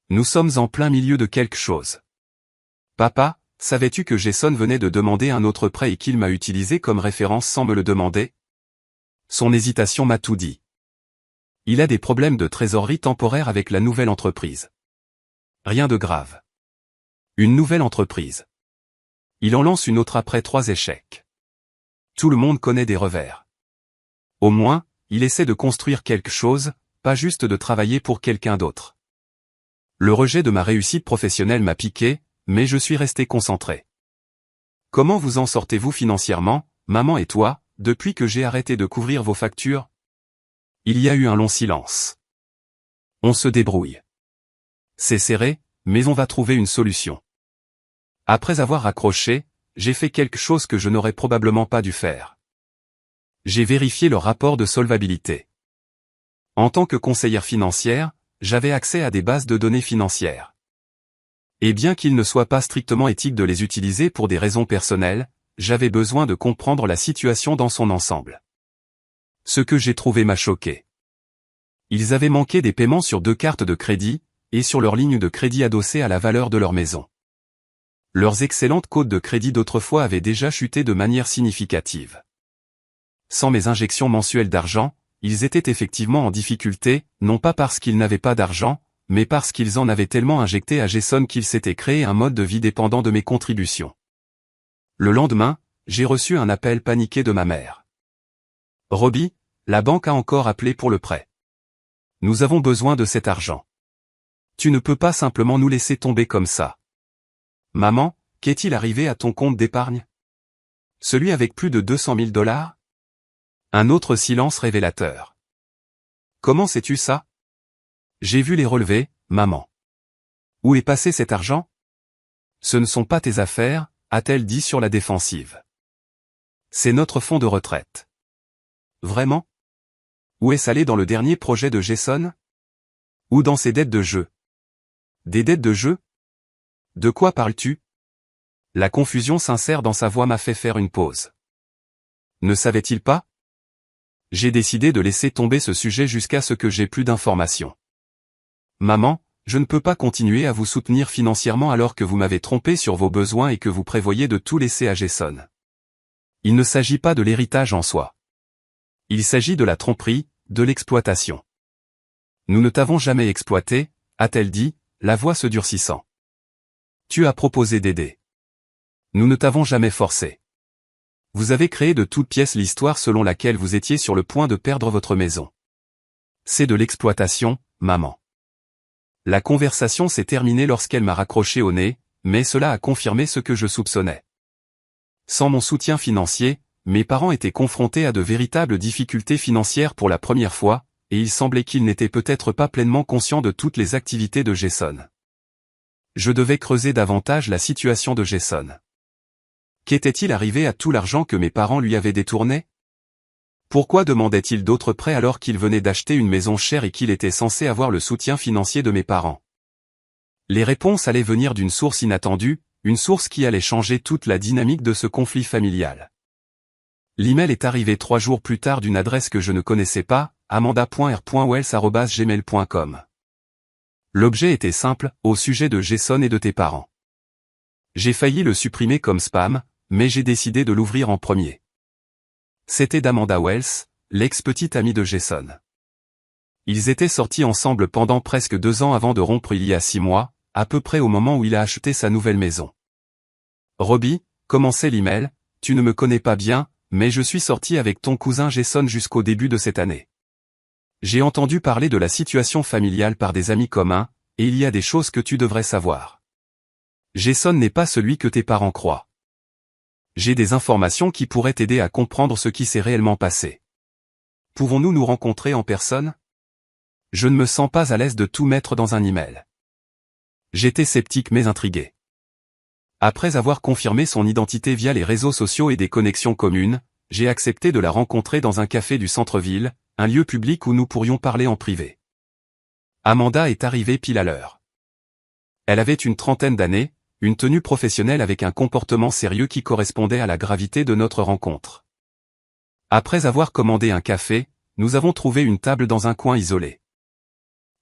A: Nous sommes en plein milieu de quelque chose. »« Papa, savais-tu que Jason venait de demander un autre prêt et qu'il m'a utilisé comme référence sans me le demander ?» Son hésitation m'a tout dit. Il a des problèmes de trésorerie temporaire avec la nouvelle entreprise. Rien de grave. Une nouvelle entreprise. Il en lance une autre après 3 échecs. Tout le monde connaît des revers. Au moins, il essaie de construire quelque chose, pas juste de travailler pour quelqu'un d'autre. Le rejet de ma réussite professionnelle m'a piqué, mais je suis resté concentré. Comment vous en sortez-vous financièrement, maman et toi, depuis que j'ai arrêté de couvrir vos factures ? Il y a eu un long silence. On se débrouille. C'est serré, mais on va trouver une solution. Après avoir raccroché, j'ai fait quelque chose que je n'aurais probablement pas dû faire. J'ai vérifié le rapport de solvabilité. En tant que conseillère financière, j'avais accès à des bases de données financières. Et bien qu'il ne soit pas strictement éthique de les utiliser pour des raisons personnelles, j'avais besoin de comprendre la situation dans son ensemble. Ce que j'ai trouvé m'a choqué. Ils avaient manqué des paiements sur 2 cartes de crédit, et sur leur ligne de crédit adossée à la valeur de leur maison. Leurs excellentes cotes de crédit d'autrefois avaient déjà chuté de manière significative. Sans mes injections mensuelles d'argent, ils étaient effectivement en difficulté, non pas parce qu'ils n'avaient pas d'argent, mais parce qu'ils en avaient tellement injecté à Jason qu'ils s'étaient créé un mode de vie dépendant de mes contributions. Le lendemain, j'ai reçu un appel paniqué de ma mère. « Robbie, la banque a encore appelé pour le prêt. Nous avons besoin de cet argent. Tu ne peux pas simplement nous laisser tomber comme ça. Maman, qu'est-il arrivé à ton compte d'épargne? Celui avec plus de 200 000 $? Un autre silence révélateur. Comment sais-tu ça? J'ai vu les relevés, maman. Où est passé cet argent? Ce ne sont pas tes affaires, a-t-elle dit sur la défensive. C'est notre fonds de retraite. Vraiment? Où est-ce allé dans le dernier projet de Jason? Ou dans ses dettes de jeu? Des dettes de jeu? De quoi parles-tu? La confusion sincère dans sa voix m'a fait faire une pause. Ne savait-il pas? J'ai décidé de laisser tomber ce sujet jusqu'à ce que j'aie plus d'informations. Maman, je ne peux pas continuer à vous soutenir financièrement alors que vous m'avez trompé sur vos besoins et que vous prévoyez de tout laisser à Jason. Il ne s'agit pas de l'héritage en soi. Il s'agit de la tromperie, de l'exploitation. Nous ne t'avons jamais exploité, a-t-elle dit, la voix se durcissant. Tu as proposé d'aider. Nous ne t'avons jamais forcé. Vous avez créé de toutes pièces l'histoire selon laquelle vous étiez sur le point de perdre votre maison. C'est de l'exploitation, maman. La conversation s'est terminée lorsqu'elle m'a raccroché au nez, mais cela a confirmé ce que je soupçonnais. Sans mon soutien financier, mes parents étaient confrontés à de véritables difficultés financières pour la première fois, et il semblait qu'ils n'étaient peut-être pas pleinement conscients de toutes les activités de Jason. Je devais creuser davantage la situation de Jason. Qu'était-il arrivé à tout l'argent que mes parents lui avaient détourné? Pourquoi demandait-il d'autres prêts alors qu'il venait d'acheter une maison chère et qu'il était censé avoir le soutien financier de mes parents? Les réponses allaient venir d'une source inattendue, une source qui allait changer toute la dynamique de ce conflit familial. L'email est arrivé 3 jours plus tard d'une adresse que je ne connaissais pas, amanda.r.wells@gmail.com. L'objet était simple, au sujet de Jason et de tes parents. J'ai failli le supprimer comme spam, mais j'ai décidé de l'ouvrir en premier. C'était d'Amanda Wells, l'ex-petite amie de Jason. Ils étaient sortis ensemble pendant presque 2 ans avant de rompre il y a 6 mois, à peu près au moment où il a acheté sa nouvelle maison. Robbie, commençait l'email, tu ne me connais pas bien, mais je suis sorti avec ton cousin Jason jusqu'au début de cette année. J'ai entendu parler de la situation familiale par des amis communs, et il y a des choses que tu devrais savoir. Jason n'est pas celui que tes parents croient. J'ai des informations qui pourraient t'aider à comprendre ce qui s'est réellement passé. Pouvons-nous nous rencontrer en personne? Je ne me sens pas à l'aise de tout mettre dans un email. J'étais sceptique mais intrigué. Après avoir confirmé son identité via les réseaux sociaux et des connexions communes, j'ai accepté de la rencontrer dans un café du centre-ville, un lieu public où nous pourrions parler en privé. Amanda est arrivée pile à l'heure. Elle avait une trentaine d'années, une tenue professionnelle avec un comportement sérieux qui correspondait à la gravité de notre rencontre. Après avoir commandé un café, nous avons trouvé une table dans un coin isolé.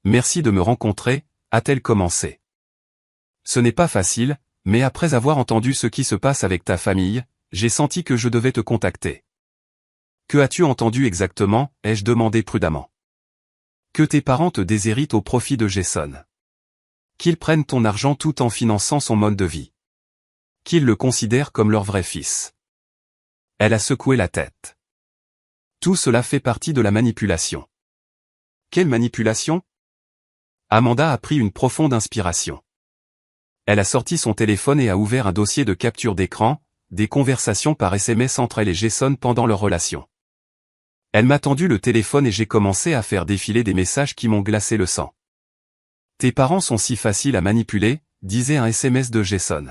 A: Merci de me rencontrer, a-t-elle commencé. Ce n'est pas facile, mais après avoir entendu ce qui se passe avec ta famille, j'ai senti que je devais te contacter. Que as-tu entendu exactement, ai-je demandé prudemment. Que tes parents te déshéritent au profit de Jason. Qu'ils prennent ton argent tout en finançant son mode de vie. Qu'ils le considèrent comme leur vrai fils. Elle a secoué la tête. Tout cela fait partie de la manipulation. Quelle manipulation? Amanda a pris une profonde inspiration. Elle a sorti son téléphone et a ouvert un dossier de capture d'écran, des conversations par SMS entre elle et Jason pendant leur relation. Elle m'a tendu le téléphone et j'ai commencé à faire défiler des messages qui m'ont glacé le sang. Tes parents sont si faciles à manipuler, disait un SMS de Jason.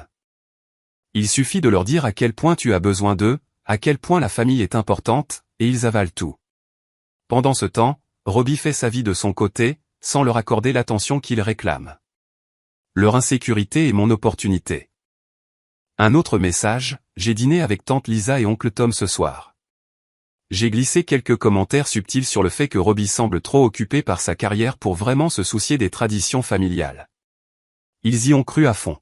A: Il suffit de leur dire à quel point tu as besoin d'eux, à quel point la famille est importante, et ils avalent tout. Pendant ce temps, Robbie fait sa vie de son côté, sans leur accorder l'attention qu'ils réclament. Leur insécurité est mon opportunité. Un autre message, j'ai dîné avec tante Lisa et oncle Tom ce soir. J'ai glissé quelques commentaires subtils sur le fait que Robbie semble trop occupé par sa carrière pour vraiment se soucier des traditions familiales. Ils y ont cru à fond.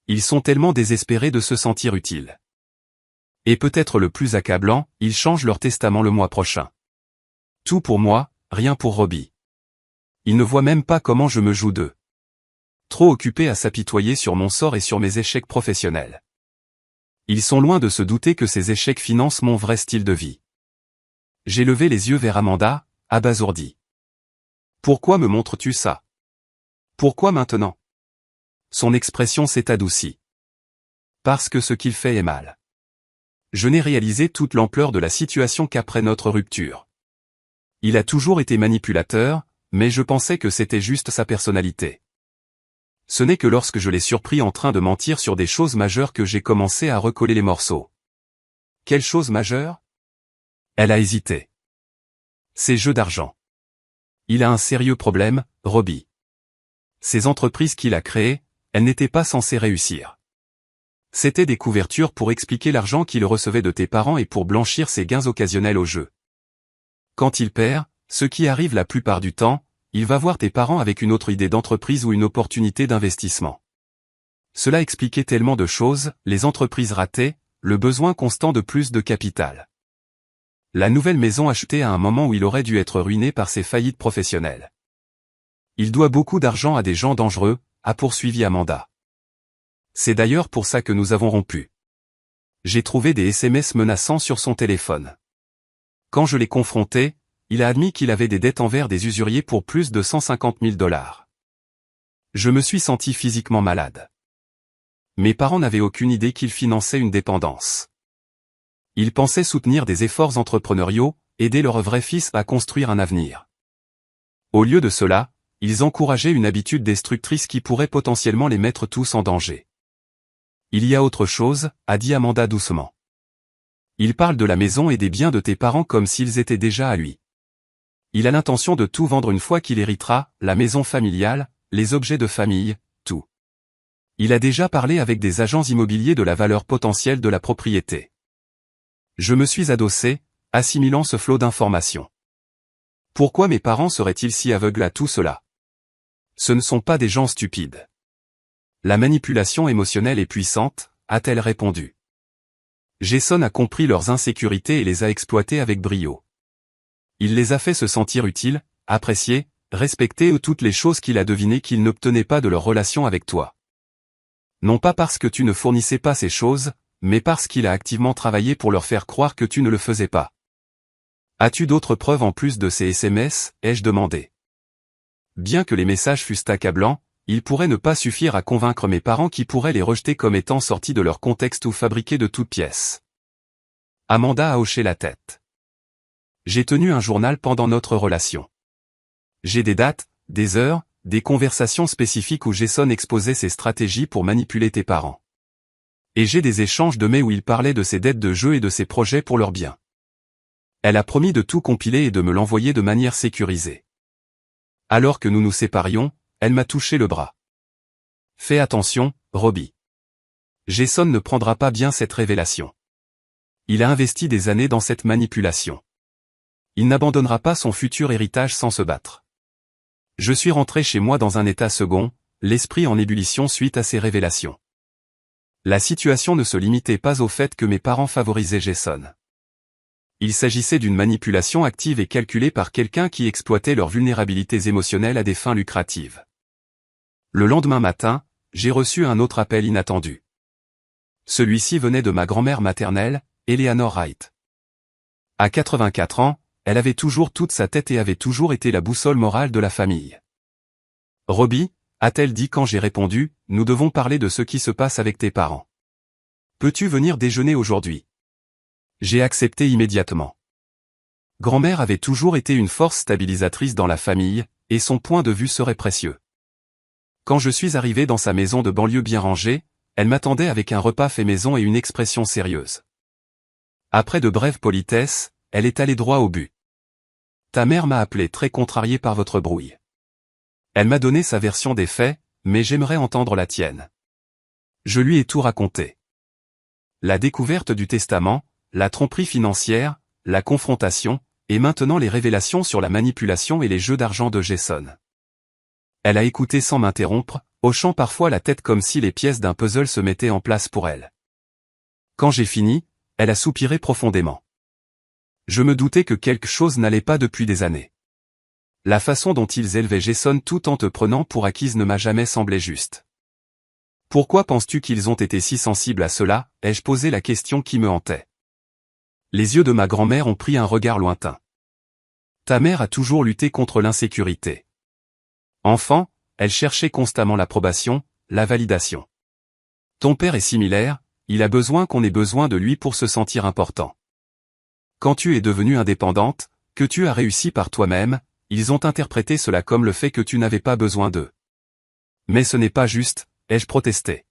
A: Ils sont tellement désespérés de se sentir utiles. Et peut-être le plus accablant, ils changent leur testament le mois prochain. Tout pour moi, rien pour Robbie. Ils ne voient même pas comment je me joue d'eux. Trop occupés à s'apitoyer sur mon sort et sur mes échecs professionnels. Ils sont loin de se douter que ces échecs financent mon vrai style de vie. J'ai levé les yeux vers Amanda, abasourdi. Pourquoi me montres-tu ça? Pourquoi maintenant? Son expression s'est adoucie. Parce que ce qu'il fait est mal. Je n'ai réalisé toute l'ampleur de la situation qu'après notre rupture. Il a toujours été manipulateur, mais je pensais que c'était juste sa personnalité. Ce n'est que lorsque je l'ai surpris en train de mentir sur des choses majeures que j'ai commencé à recoller les morceaux. Quelle chose majeure? Elle a hésité. Ces jeux d'argent. Il a un sérieux problème, Robbie. Ces entreprises qu'il a créées, elles n'étaient pas censées réussir. C'était des couvertures pour expliquer l'argent qu'il recevait de tes parents et pour blanchir ses gains occasionnels au jeu. Quand il perd, ce qui arrive la plupart du temps, il va voir tes parents avec une autre idée d'entreprise ou une opportunité d'investissement. Cela expliquait tellement de choses, les entreprises ratées, le besoin constant de plus de capital. La nouvelle maison achetée à un moment où il aurait dû être ruiné par ses faillites professionnelles. Il doit beaucoup d'argent à des gens dangereux, a poursuivi Amanda. C'est d'ailleurs pour ça que nous avons rompu. J'ai trouvé des SMS menaçants sur son téléphone. Quand je l'ai confronté, il a admis qu'il avait des dettes envers des usuriers pour plus de 150 000 $. Je me suis senti physiquement malade. Mes parents n'avaient aucune idée qu'il finançait une dépendance. Ils pensaient soutenir des efforts entrepreneuriaux, aider leur vrai fils à construire un avenir. Au lieu de cela, ils encourageaient une habitude destructrice qui pourrait potentiellement les mettre tous en danger. Il y a autre chose, a dit Amanda doucement. Il parle de la maison et des biens de tes parents comme s'ils étaient déjà à lui. Il a l'intention de tout vendre une fois qu'il héritera, la maison familiale, les objets de famille, tout. Il a déjà parlé avec des agents immobiliers de la valeur potentielle de la propriété. Je me suis adossé, assimilant ce flot d'informations. Pourquoi mes parents seraient-ils si aveugles à tout cela? Ce ne sont pas des gens stupides. La manipulation émotionnelle est puissante, a-t-elle répondu. Jason a compris leurs insécurités et les a exploitées avec brio. Il les a fait se sentir utiles, appréciés, respectés ou toutes les choses qu'il a devinées qu'ils n'obtenaient pas de leur relation avec toi. Non pas parce que tu ne fournissais pas ces choses, mais parce qu'il a activement travaillé pour leur faire croire que tu ne le faisais pas. As-tu d'autres preuves en plus de ces SMS, ai-je demandé. Bien que les messages fussent accablants, ils pourraient ne pas suffire à convaincre mes parents qui pourraient les rejeter comme étant sortis de leur contexte ou fabriqués de toutes pièces. Amanda a hoché la tête. J'ai tenu un journal pendant notre relation. J'ai des dates, des heures, des conversations spécifiques où Jason exposait ses stratégies pour manipuler tes parents. Et j'ai des échanges de mails où il parlait de ses dettes de jeu et de ses projets pour leur bien. Elle a promis de tout compiler et de me l'envoyer de manière sécurisée. Alors que nous nous séparions, elle m'a touché le bras. Fais attention, Robbie. Jason ne prendra pas bien cette révélation. Il a investi des années dans cette manipulation. Il n'abandonnera pas son futur héritage sans se battre. Je suis rentré chez moi dans un état second, l'esprit en ébullition suite à ces révélations. La situation ne se limitait pas au fait que mes parents favorisaient Jason. Il s'agissait d'une manipulation active et calculée par quelqu'un qui exploitait leurs vulnérabilités émotionnelles à des fins lucratives. Le lendemain matin, j'ai reçu un autre appel inattendu. Celui-ci venait de ma grand-mère maternelle, Eleanor Wright. À 84 ans, elle avait toujours toute sa tête et avait toujours été la boussole morale de la famille. Robbie, a-t-elle dit quand j'ai répondu, nous devons parler de ce qui se passe avec tes parents. Peux-tu venir déjeuner aujourd'hui? J'ai accepté immédiatement. Grand-mère avait toujours été une force stabilisatrice dans la famille, et son point de vue serait précieux. Quand je suis arrivé dans sa maison de banlieue bien rangée, elle m'attendait avec un repas fait maison et une expression sérieuse. Après de brèves politesses, elle est allée droit au but. Ta mère m'a appelé très contrarié par votre brouille. Elle m'a donné sa version des faits, mais j'aimerais entendre la tienne. Je lui ai tout raconté. La découverte du testament, la tromperie financière, la confrontation, et maintenant les révélations sur la manipulation et les jeux d'argent de Jason. Elle a écouté sans m'interrompre, hochant parfois la tête comme si les pièces d'un puzzle se mettaient en place pour elle. Quand j'ai fini, elle a soupiré profondément. Je me doutais que quelque chose n'allait pas depuis des années. La façon dont ils élevaient Jason tout en te prenant pour acquise ne m'a jamais semblé juste. Pourquoi penses-tu qu'ils ont été si sensibles à cela, ai-je posé la question qui me hantait. Les yeux de ma grand-mère ont pris un regard lointain. Ta mère a toujours lutté contre l'insécurité. Enfant, elle cherchait constamment l'approbation, la validation. Ton père est similaire, il a besoin qu'on ait besoin de lui pour se sentir important. Quand tu es devenue indépendante, que tu as réussi par toi-même, ils ont interprété cela comme le fait que tu n'avais pas besoin d'eux. Mais ce n'est pas juste, ai-je protesté.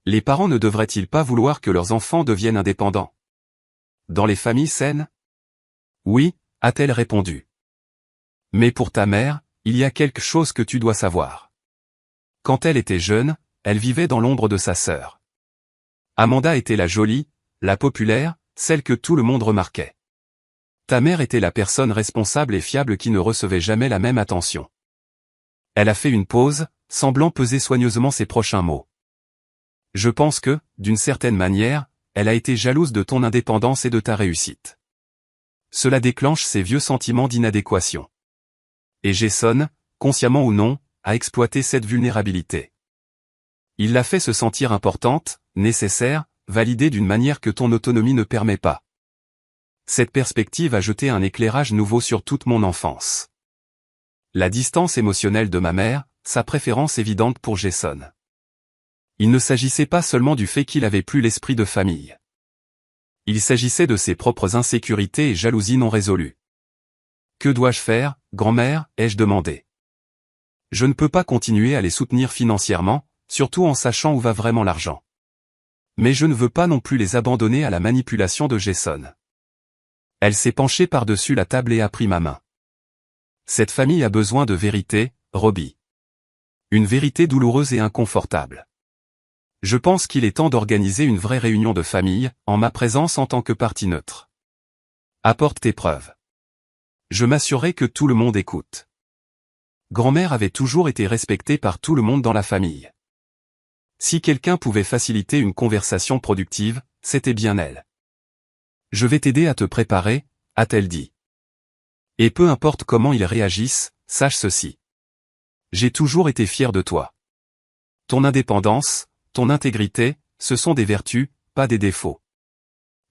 A: Les parents ne devraient-ils pas vouloir que leurs enfants deviennent indépendants? Dans les familles saines? Oui, a-t-elle répondu. Mais pour ta mère, il y a quelque chose que tu dois savoir. Quand elle était jeune, elle vivait dans l'ombre de sa sœur. Amanda était la jolie, la populaire, celle que tout le monde remarquait. Ta mère était la personne responsable et fiable qui ne recevait jamais la même attention. Elle a fait une pause, semblant peser soigneusement ses prochains mots. Je pense que, d'une certaine manière, elle a été jalouse de ton indépendance et de ta réussite. Cela déclenche ces vieux sentiments d'inadéquation. Et Jason, consciemment ou non, a exploité cette vulnérabilité. Il l'a fait se sentir importante, nécessaire, validée d'une manière que ton autonomie ne permet pas. Cette perspective a jeté un éclairage nouveau sur toute mon enfance. La distance émotionnelle de ma mère, sa préférence évidente pour Jason. Il ne s'agissait pas seulement du fait qu'il avait plus l'esprit de famille. Il s'agissait de ses propres insécurités et jalousies non résolues. Que dois-je faire, grand-mère, ai-je demandé. Je ne peux pas continuer à les soutenir financièrement, surtout en sachant où va vraiment l'argent. Mais je ne veux pas non plus les abandonner à la manipulation de Jason. Elle s'est penchée par-dessus la table et a pris ma main. Cette famille a besoin de vérité, Robbie. Une vérité douloureuse et inconfortable. Je pense qu'il est temps d'organiser une vraie réunion de famille, en ma présence en tant que partie neutre. Apporte tes preuves. Je m'assurerai que tout le monde écoute. Grand-mère avait toujours été respectée par tout le monde dans la famille. Si quelqu'un pouvait faciliter une conversation productive, c'était bien elle. Je vais t'aider à te préparer, a-t-elle dit. Et peu importe comment ils réagissent, sache ceci. J'ai toujours été fier de toi. Ton indépendance, ton intégrité, ce sont des vertus, pas des défauts.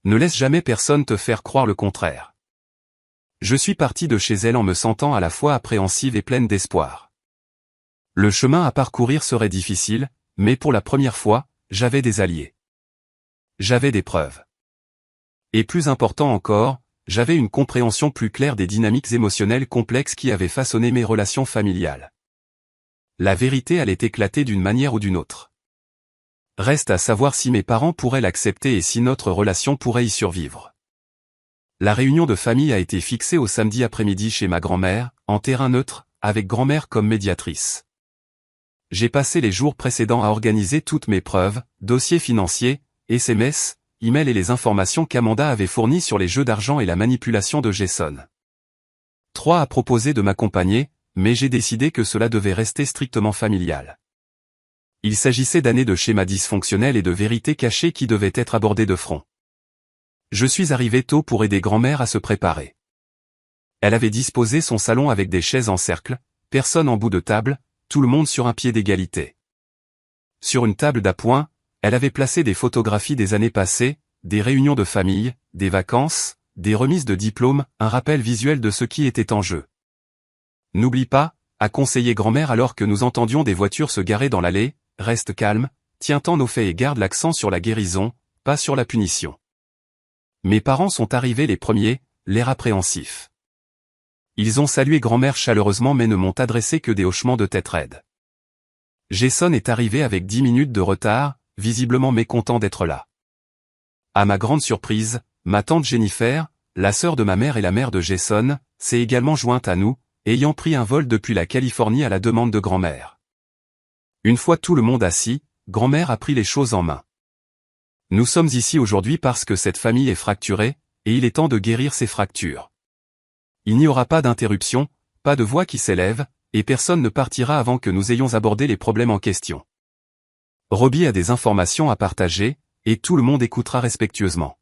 A: Ne laisse jamais personne te faire croire le contraire. Je suis partie de chez elle en me sentant à la fois appréhensive et pleine d'espoir. Le chemin à parcourir serait difficile, mais pour la première fois, j'avais des alliés. J'avais des preuves. Et plus important encore, j'avais une compréhension plus claire des dynamiques émotionnelles complexes qui avaient façonné mes relations familiales. La vérité allait éclater d'une manière ou d'une autre. Reste à savoir si mes parents pourraient l'accepter et si notre relation pourrait y survivre. La réunion de famille a été fixée au samedi après-midi chez ma grand-mère, en terrain neutre, avec grand-mère comme médiatrice. J'ai passé les jours précédents à organiser toutes mes preuves, dossiers financiers, SMS, emails et les informations qu'Amanda avait fournies sur les jeux d'argent et la manipulation de Jason. 3 a proposé de m'accompagner, mais j'ai décidé que cela devait rester strictement familial. Il s'agissait d'années de schémas dysfonctionnels et de vérités cachées qui devaient être abordées de front. Je suis arrivé tôt pour aider grand-mère à se préparer. Elle avait disposé son salon avec des chaises en cercle, personne en bout de table, tout le monde sur un pied d'égalité. Sur une table d'appoint, elle avait placé des photographies des années passées, des réunions de famille, des vacances, des remises de diplômes, un rappel visuel de ce qui était en jeu. N'oublie pas, a conseillé grand-mère alors que nous entendions des voitures se garer dans l'allée, reste calme, tiens-t'en nos faits et garde l'accent sur la guérison, pas sur la punition. Mes parents sont arrivés les premiers, l'air appréhensif. Ils ont salué grand-mère chaleureusement mais ne m'ont adressé que des hochements de tête raides. Jason est arrivé avec 10 minutes de retard, visiblement mécontent d'être là. À ma grande surprise, ma tante Jennifer, la sœur de ma mère et la mère de Jason, s'est également jointe à nous, ayant pris un vol depuis la Californie à la demande de grand-mère. Une fois tout le monde assis, grand-mère a pris les choses en main. Nous sommes ici aujourd'hui parce que cette famille est fracturée, et il est temps de guérir ces fractures. Il n'y aura pas d'interruption, pas de voix qui s'élève, et personne ne partira avant que nous ayons abordé les problèmes en question. Robbie a des informations à partager, et tout le monde écoutera respectueusement.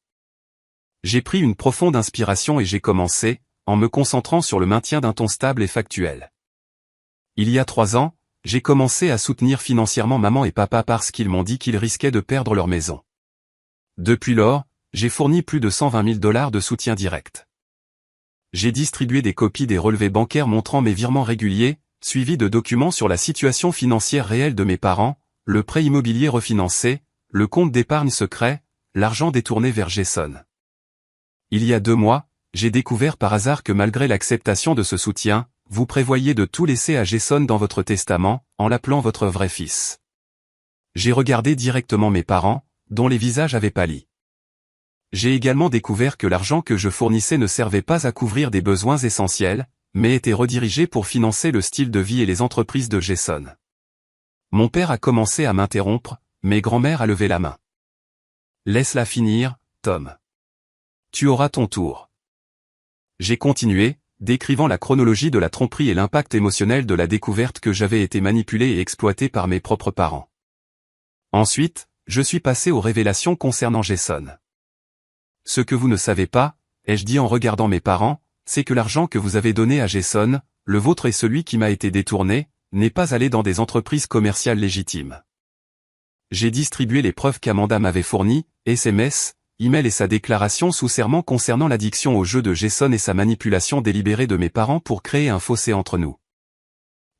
A: J'ai pris une profonde inspiration et j'ai commencé, en me concentrant sur le maintien d'un ton stable et factuel. Il y a 3 ans, j'ai commencé à soutenir financièrement maman et papa parce qu'ils m'ont dit qu'ils risquaient de perdre leur maison. Depuis lors, j'ai fourni plus de 120 000 $ de soutien direct. J'ai distribué des copies des relevés bancaires montrant mes virements réguliers, suivis de documents sur la situation financière réelle de mes parents, le prêt immobilier refinancé, le compte d'épargne secret, l'argent détourné vers Jason. Il y a 2 mois, j'ai découvert par hasard que malgré l'acceptation de ce soutien, vous prévoyez de tout laisser à Jason dans votre testament, en l'appelant votre vrai fils. J'ai regardé directement mes parents, dont les visages avaient pâli. J'ai également découvert que l'argent que je fournissais ne servait pas à couvrir des besoins essentiels, mais était redirigé pour financer le style de vie et les entreprises de Jason. Mon père a commencé à m'interrompre, mais grand-mère a levé la main. Laisse-la finir, Tom. Tu auras ton tour. J'ai continué, décrivant la chronologie de la tromperie et l'impact émotionnel de la découverte que j'avais été manipulé et exploité par mes propres parents. Ensuite, je suis passé aux révélations concernant Jason. Ce que vous ne savez pas, ai-je dit en regardant mes parents, c'est que l'argent que vous avez donné à Jason, le vôtre et celui qui m'a été détourné, n'est pas allé dans des entreprises commerciales légitimes. J'ai distribué les preuves qu'Amanda m'avait fournies, SMS, email et sa déclaration sous serment concernant l'addiction au jeu de Jason et sa manipulation délibérée de mes parents pour créer un fossé entre nous.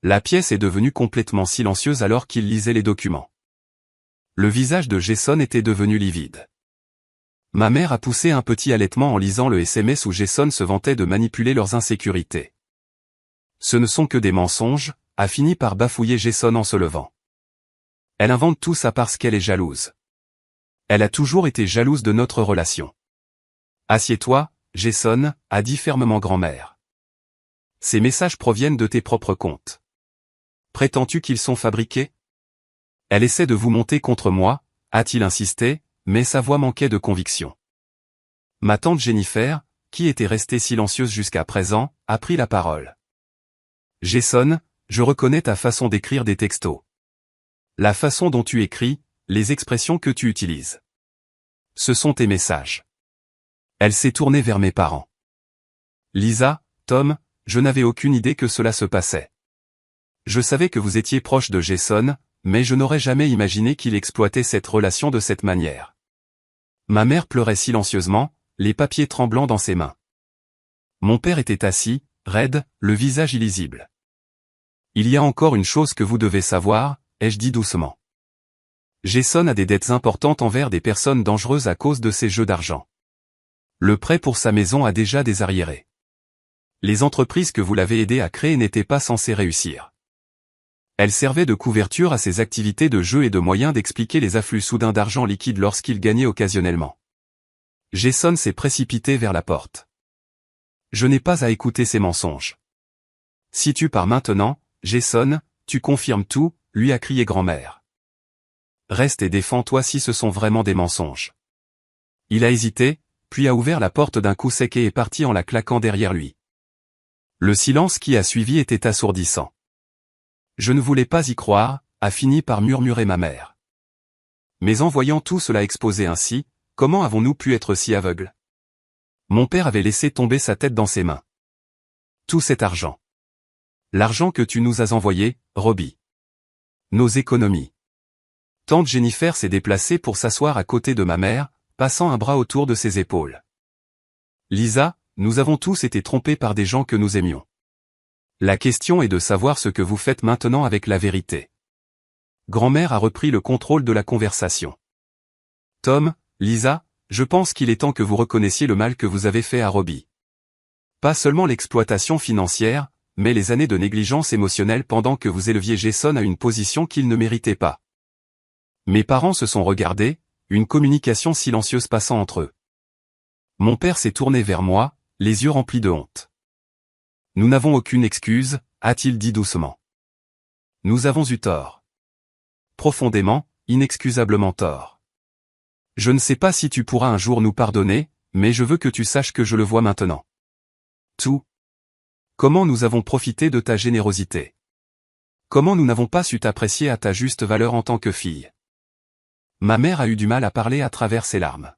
A: La pièce est devenue complètement silencieuse alors qu'il lisait les documents. Le visage de Jason était devenu livide. Ma mère a poussé un petit halètement en lisant le SMS où Jason se vantait de manipuler leurs insécurités. Ce ne sont que des mensonges, a fini par bafouiller Jason en se levant. Elle invente tout ça parce qu'elle est jalouse. Elle a toujours été jalouse de notre relation. Assieds-toi, Jason, a dit fermement grand-mère. Ces messages proviennent de tes propres comptes. Prétends-tu qu'ils sont fabriqués? Elle essaie de vous monter contre moi, a-t-il insisté, mais sa voix manquait de conviction. Ma tante Jennifer, qui était restée silencieuse jusqu'à présent, a pris la parole. Jason, je reconnais ta façon d'écrire des textos. La façon dont tu écris, les expressions que tu utilises. Ce sont tes messages. Elle s'est tournée vers mes parents. Lisa, Tom, je n'avais aucune idée que cela se passait. Je savais que vous étiez proche de Jason, mais je n'aurais jamais imaginé qu'il exploitait cette relation de cette manière. Ma mère pleurait silencieusement, les papiers tremblants dans ses mains. Mon père était assis, raide, le visage illisible. Il y a encore une chose que vous devez savoir, ai-je dit doucement. Jason a des dettes importantes envers des personnes dangereuses à cause de ses jeux d'argent. Le prêt pour sa maison a déjà des arriérés. Les entreprises que vous l'avez aidé à créer n'étaient pas censées réussir. Elles servaient de couverture à ses activités de jeu et de moyens d'expliquer les afflux soudains d'argent liquide lorsqu'il gagnait occasionnellement. Jason s'est précipité vers la porte. Je n'ai pas à écouter ces mensonges. Si tu pars maintenant, Jason, tu confirmes tout, lui a crié grand-mère. Reste et défends-toi si ce sont vraiment des mensonges. Il a hésité, puis a ouvert la porte d'un coup sec et est parti en la claquant derrière lui. Le silence qui a suivi était assourdissant. Je ne voulais pas y croire, a fini par murmurer ma mère. Mais en voyant tout cela exposé ainsi, comment avons-nous pu être si aveugles? Mon père avait laissé tomber sa tête dans ses mains. Tout cet argent. L'argent que tu nous as envoyé, Robbie. Nos économies. Tante Jennifer s'est déplacée pour s'asseoir à côté de ma mère, passant un bras autour de ses épaules. Lisa, nous avons tous été trompés par des gens que nous aimions. La question est de savoir ce que vous faites maintenant avec la vérité. Grand-mère a repris le contrôle de la conversation. Tom, Lisa, je pense qu'il est temps que vous reconnaissiez le mal que vous avez fait à Robbie. Pas seulement l'exploitation financière, mais les années de négligence émotionnelle pendant que vous éleviez Jason à une position qu'il ne méritait pas. Mes parents se sont regardés, une communication silencieuse passant entre eux. Mon père s'est tourné vers moi, les yeux remplis de honte. Nous n'avons aucune excuse, a-t-il dit doucement. Nous avons eu tort. Profondément, inexcusablement tort. Je ne sais pas si tu pourras un jour nous pardonner, mais je veux que tu saches que je le vois maintenant. Tout. Comment nous avons profité de ta générosité. Comment nous n'avons pas su t'apprécier à ta juste valeur en tant que fille. Ma mère a eu du mal à parler à travers ses larmes.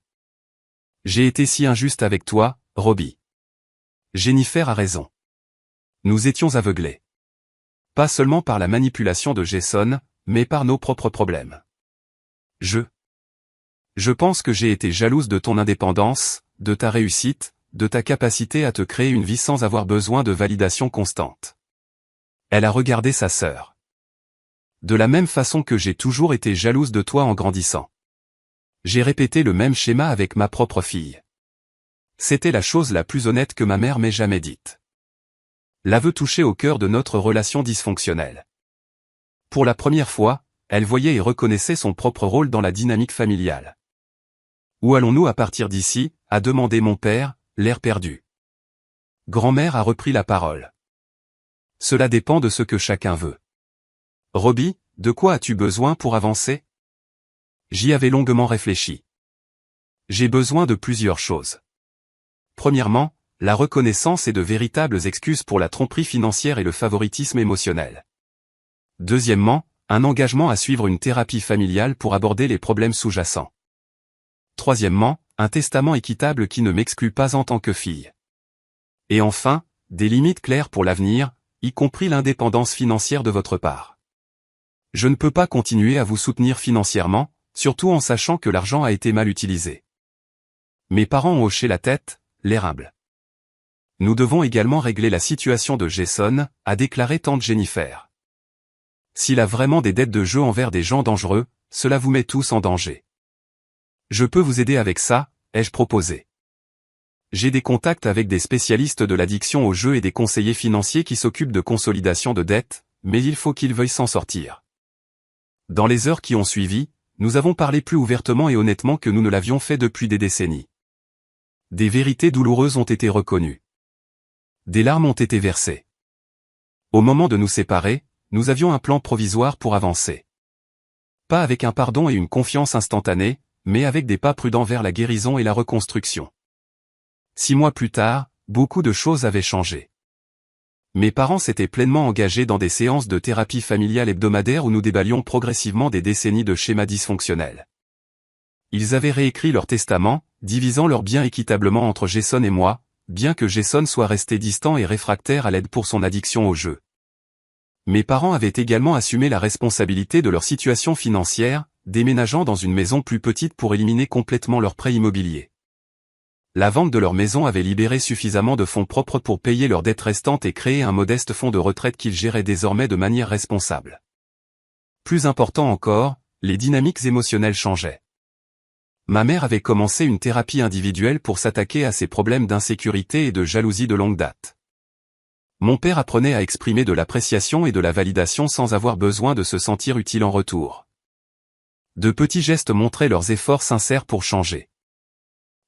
A: J'ai été si injuste avec toi, Robbie. Jennifer a raison. Nous étions aveuglés. Pas seulement par la manipulation de Jason, mais par nos propres problèmes. Je pense que j'ai été jalouse de ton indépendance, de ta réussite, de ta capacité à te créer une vie sans avoir besoin de validation constante. Elle a regardé sa sœur. De la même façon que j'ai toujours été jalouse de toi en grandissant. J'ai répété le même schéma avec ma propre fille. C'était la chose la plus honnête que ma mère m'ait jamais dite. L'aveu touchait au cœur de notre relation dysfonctionnelle. Pour la première fois, elle voyait et reconnaissait son propre rôle dans la dynamique familiale. Où allons-nous à partir d'ici, a demandé mon père, l'air perdu. Grand-mère a repris la parole. Cela dépend de ce que chacun veut. Robbie, de quoi as-tu besoin pour avancer? J'y avais longuement réfléchi. J'ai besoin de plusieurs choses. Premièrement, la reconnaissance et de véritables excuses pour la tromperie financière et le favoritisme émotionnel. Deuxièmement, un engagement à suivre une thérapie familiale pour aborder les problèmes sous-jacents. Troisièmement, un testament équitable qui ne m'exclut pas en tant que fille. Et enfin, des limites claires pour l'avenir, y compris l'indépendance financière de votre part. Je ne peux pas continuer à vous soutenir financièrement, surtout en sachant que l'argent a été mal utilisé. Mes parents ont hoché la tête, l'air humble. Nous devons également régler la situation de Jason, a déclaré tante Jennifer. S'il a vraiment des dettes de jeu envers des gens dangereux, cela vous met tous en danger. Je peux vous aider avec ça, ai-je proposé. J'ai des contacts avec des spécialistes de l'addiction au jeu et des conseillers financiers qui s'occupent de consolidation de dettes, mais il faut qu'ils veuillent s'en sortir. Dans les heures qui ont suivi, nous avons parlé plus ouvertement et honnêtement que nous ne l'avions fait depuis des décennies. Des vérités douloureuses ont été reconnues. Des larmes ont été versées. Au moment de nous séparer, nous avions un plan provisoire pour avancer. Pas avec un pardon et une confiance instantanée, mais avec des pas prudents vers la guérison et la reconstruction. 6 mois plus tard, beaucoup de choses avaient changé. Mes parents s'étaient pleinement engagés dans des séances de thérapie familiale hebdomadaires où nous déballions progressivement des décennies de schémas dysfonctionnels. Ils avaient réécrit leur testament, divisant leurs biens équitablement entre Jason et moi, bien que Jason soit resté distant et réfractaire à l'aide pour son addiction au jeu. Mes parents avaient également assumé la responsabilité de leur situation financière, déménageant dans une maison plus petite pour éliminer complètement leur prêt immobilier. La vente de leur maison avait libéré suffisamment de fonds propres pour payer leurs dettes restantes et créer un modeste fonds de retraite qu'ils géraient désormais de manière responsable. Plus important encore, les dynamiques émotionnelles changeaient. Ma mère avait commencé une thérapie individuelle pour s'attaquer à ses problèmes d'insécurité et de jalousie de longue date. Mon père apprenait à exprimer de l'appréciation et de la validation sans avoir besoin de se sentir utile en retour. De petits gestes montraient leurs efforts sincères pour changer.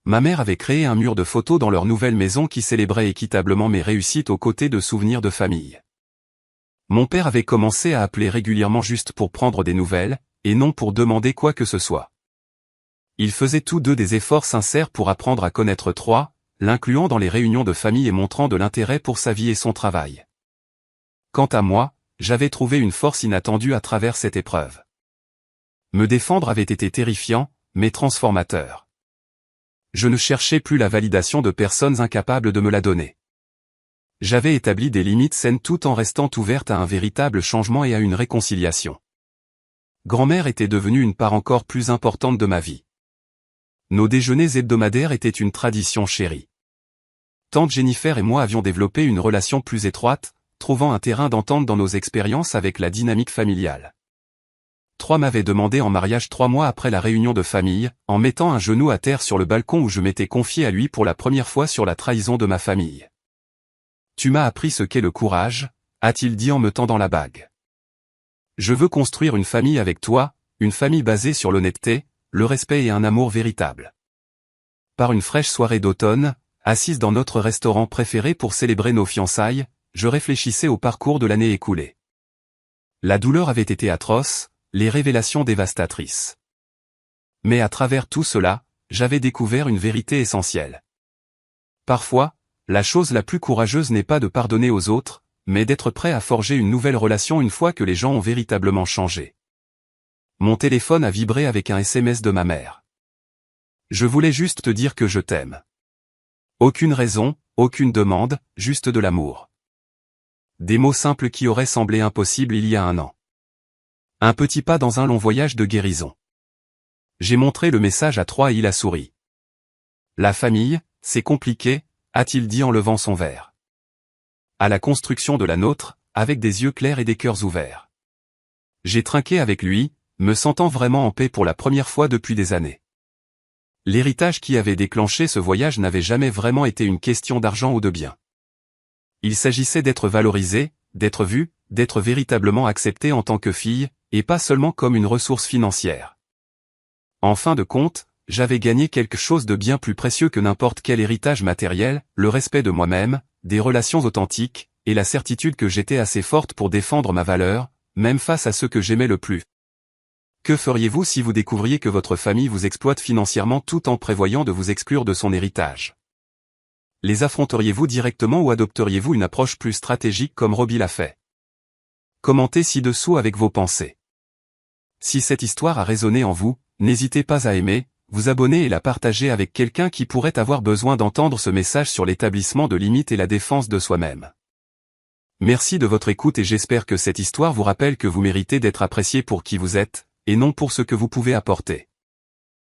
A: Ma mère avait créé un mur de photos dans leur nouvelle maison qui célébrait équitablement mes réussites aux côtés de souvenirs de famille. Mon père avait commencé à appeler régulièrement juste pour prendre des nouvelles, et non pour demander quoi que ce soit. Ils faisaient tous deux des efforts sincères pour apprendre à connaître Troy, l'incluant dans les réunions de famille et montrant de l'intérêt pour sa vie et son travail. Quant à moi, j'avais trouvé une force inattendue à travers cette épreuve. Me défendre avait été terrifiant, mais transformateur. Je ne cherchais plus la validation de personnes incapables de me la donner. J'avais établi des limites saines tout en restant ouverte à un véritable changement et à une réconciliation. Grand-mère était devenue une part encore plus importante de ma vie. Nos déjeuners hebdomadaires étaient une tradition chérie. Tante Jennifer et moi avions développé une relation plus étroite, trouvant un terrain d'entente dans nos expériences avec la dynamique familiale. Troy m'avait demandé en mariage 3 mois après la réunion de famille, en mettant un genou à terre sur le balcon où je m'étais confié à lui pour la première fois sur la trahison de ma famille. « Tu m'as appris ce qu'est le courage », a-t-il dit en me tendant la bague. « Je veux construire une famille avec toi, une famille basée sur l'honnêteté, le respect et un amour véritable. » Par une fraîche soirée d'automne, assise dans notre restaurant préféré pour célébrer nos fiançailles, je réfléchissais au parcours de l'année écoulée. La douleur avait été atroce, les révélations dévastatrices. Mais à travers tout cela, j'avais découvert une vérité essentielle. Parfois, la chose la plus courageuse n'est pas de pardonner aux autres, mais d'être prêt à forger une nouvelle relation une fois que les gens ont véritablement changé. Mon téléphone a vibré avec un SMS de ma mère. Je voulais juste te dire que je t'aime. Aucune raison, aucune demande, juste de l'amour. Des mots simples qui auraient semblé impossibles il y a un an. Un petit pas dans un long voyage de guérison. J'ai montré le message à Troy et il a souri. La famille, c'est compliqué, a-t-il dit en levant son verre. À la construction de la nôtre, avec des yeux clairs et des cœurs ouverts. J'ai trinqué avec lui, me sentant vraiment en paix pour la première fois depuis des années. L'héritage qui avait déclenché ce voyage n'avait jamais vraiment été une question d'argent ou de biens. Il s'agissait d'être valorisé, d'être vu, d'être véritablement accepté en tant que fille, et pas seulement comme une ressource financière. En fin de compte, j'avais gagné quelque chose de bien plus précieux que n'importe quel héritage matériel, le respect de moi-même, des relations authentiques, et la certitude que j'étais assez forte pour défendre ma valeur, même face à ceux que j'aimais le plus. Que feriez-vous si vous découvriez que votre famille vous exploite financièrement tout en prévoyant de vous exclure de son héritage? Les affronteriez-vous directement ou adopteriez-vous une approche plus stratégique comme Robbie l'a fait? Commentez ci-dessous avec vos pensées. Si cette histoire a résonné en vous, n'hésitez pas à aimer, vous abonner et la partager avec quelqu'un qui pourrait avoir besoin d'entendre ce message sur l'établissement de limites et la défense de soi-même. Merci de votre écoute et j'espère que cette histoire vous rappelle que vous méritez d'être apprécié pour qui vous êtes, et non pour ce que vous pouvez apporter.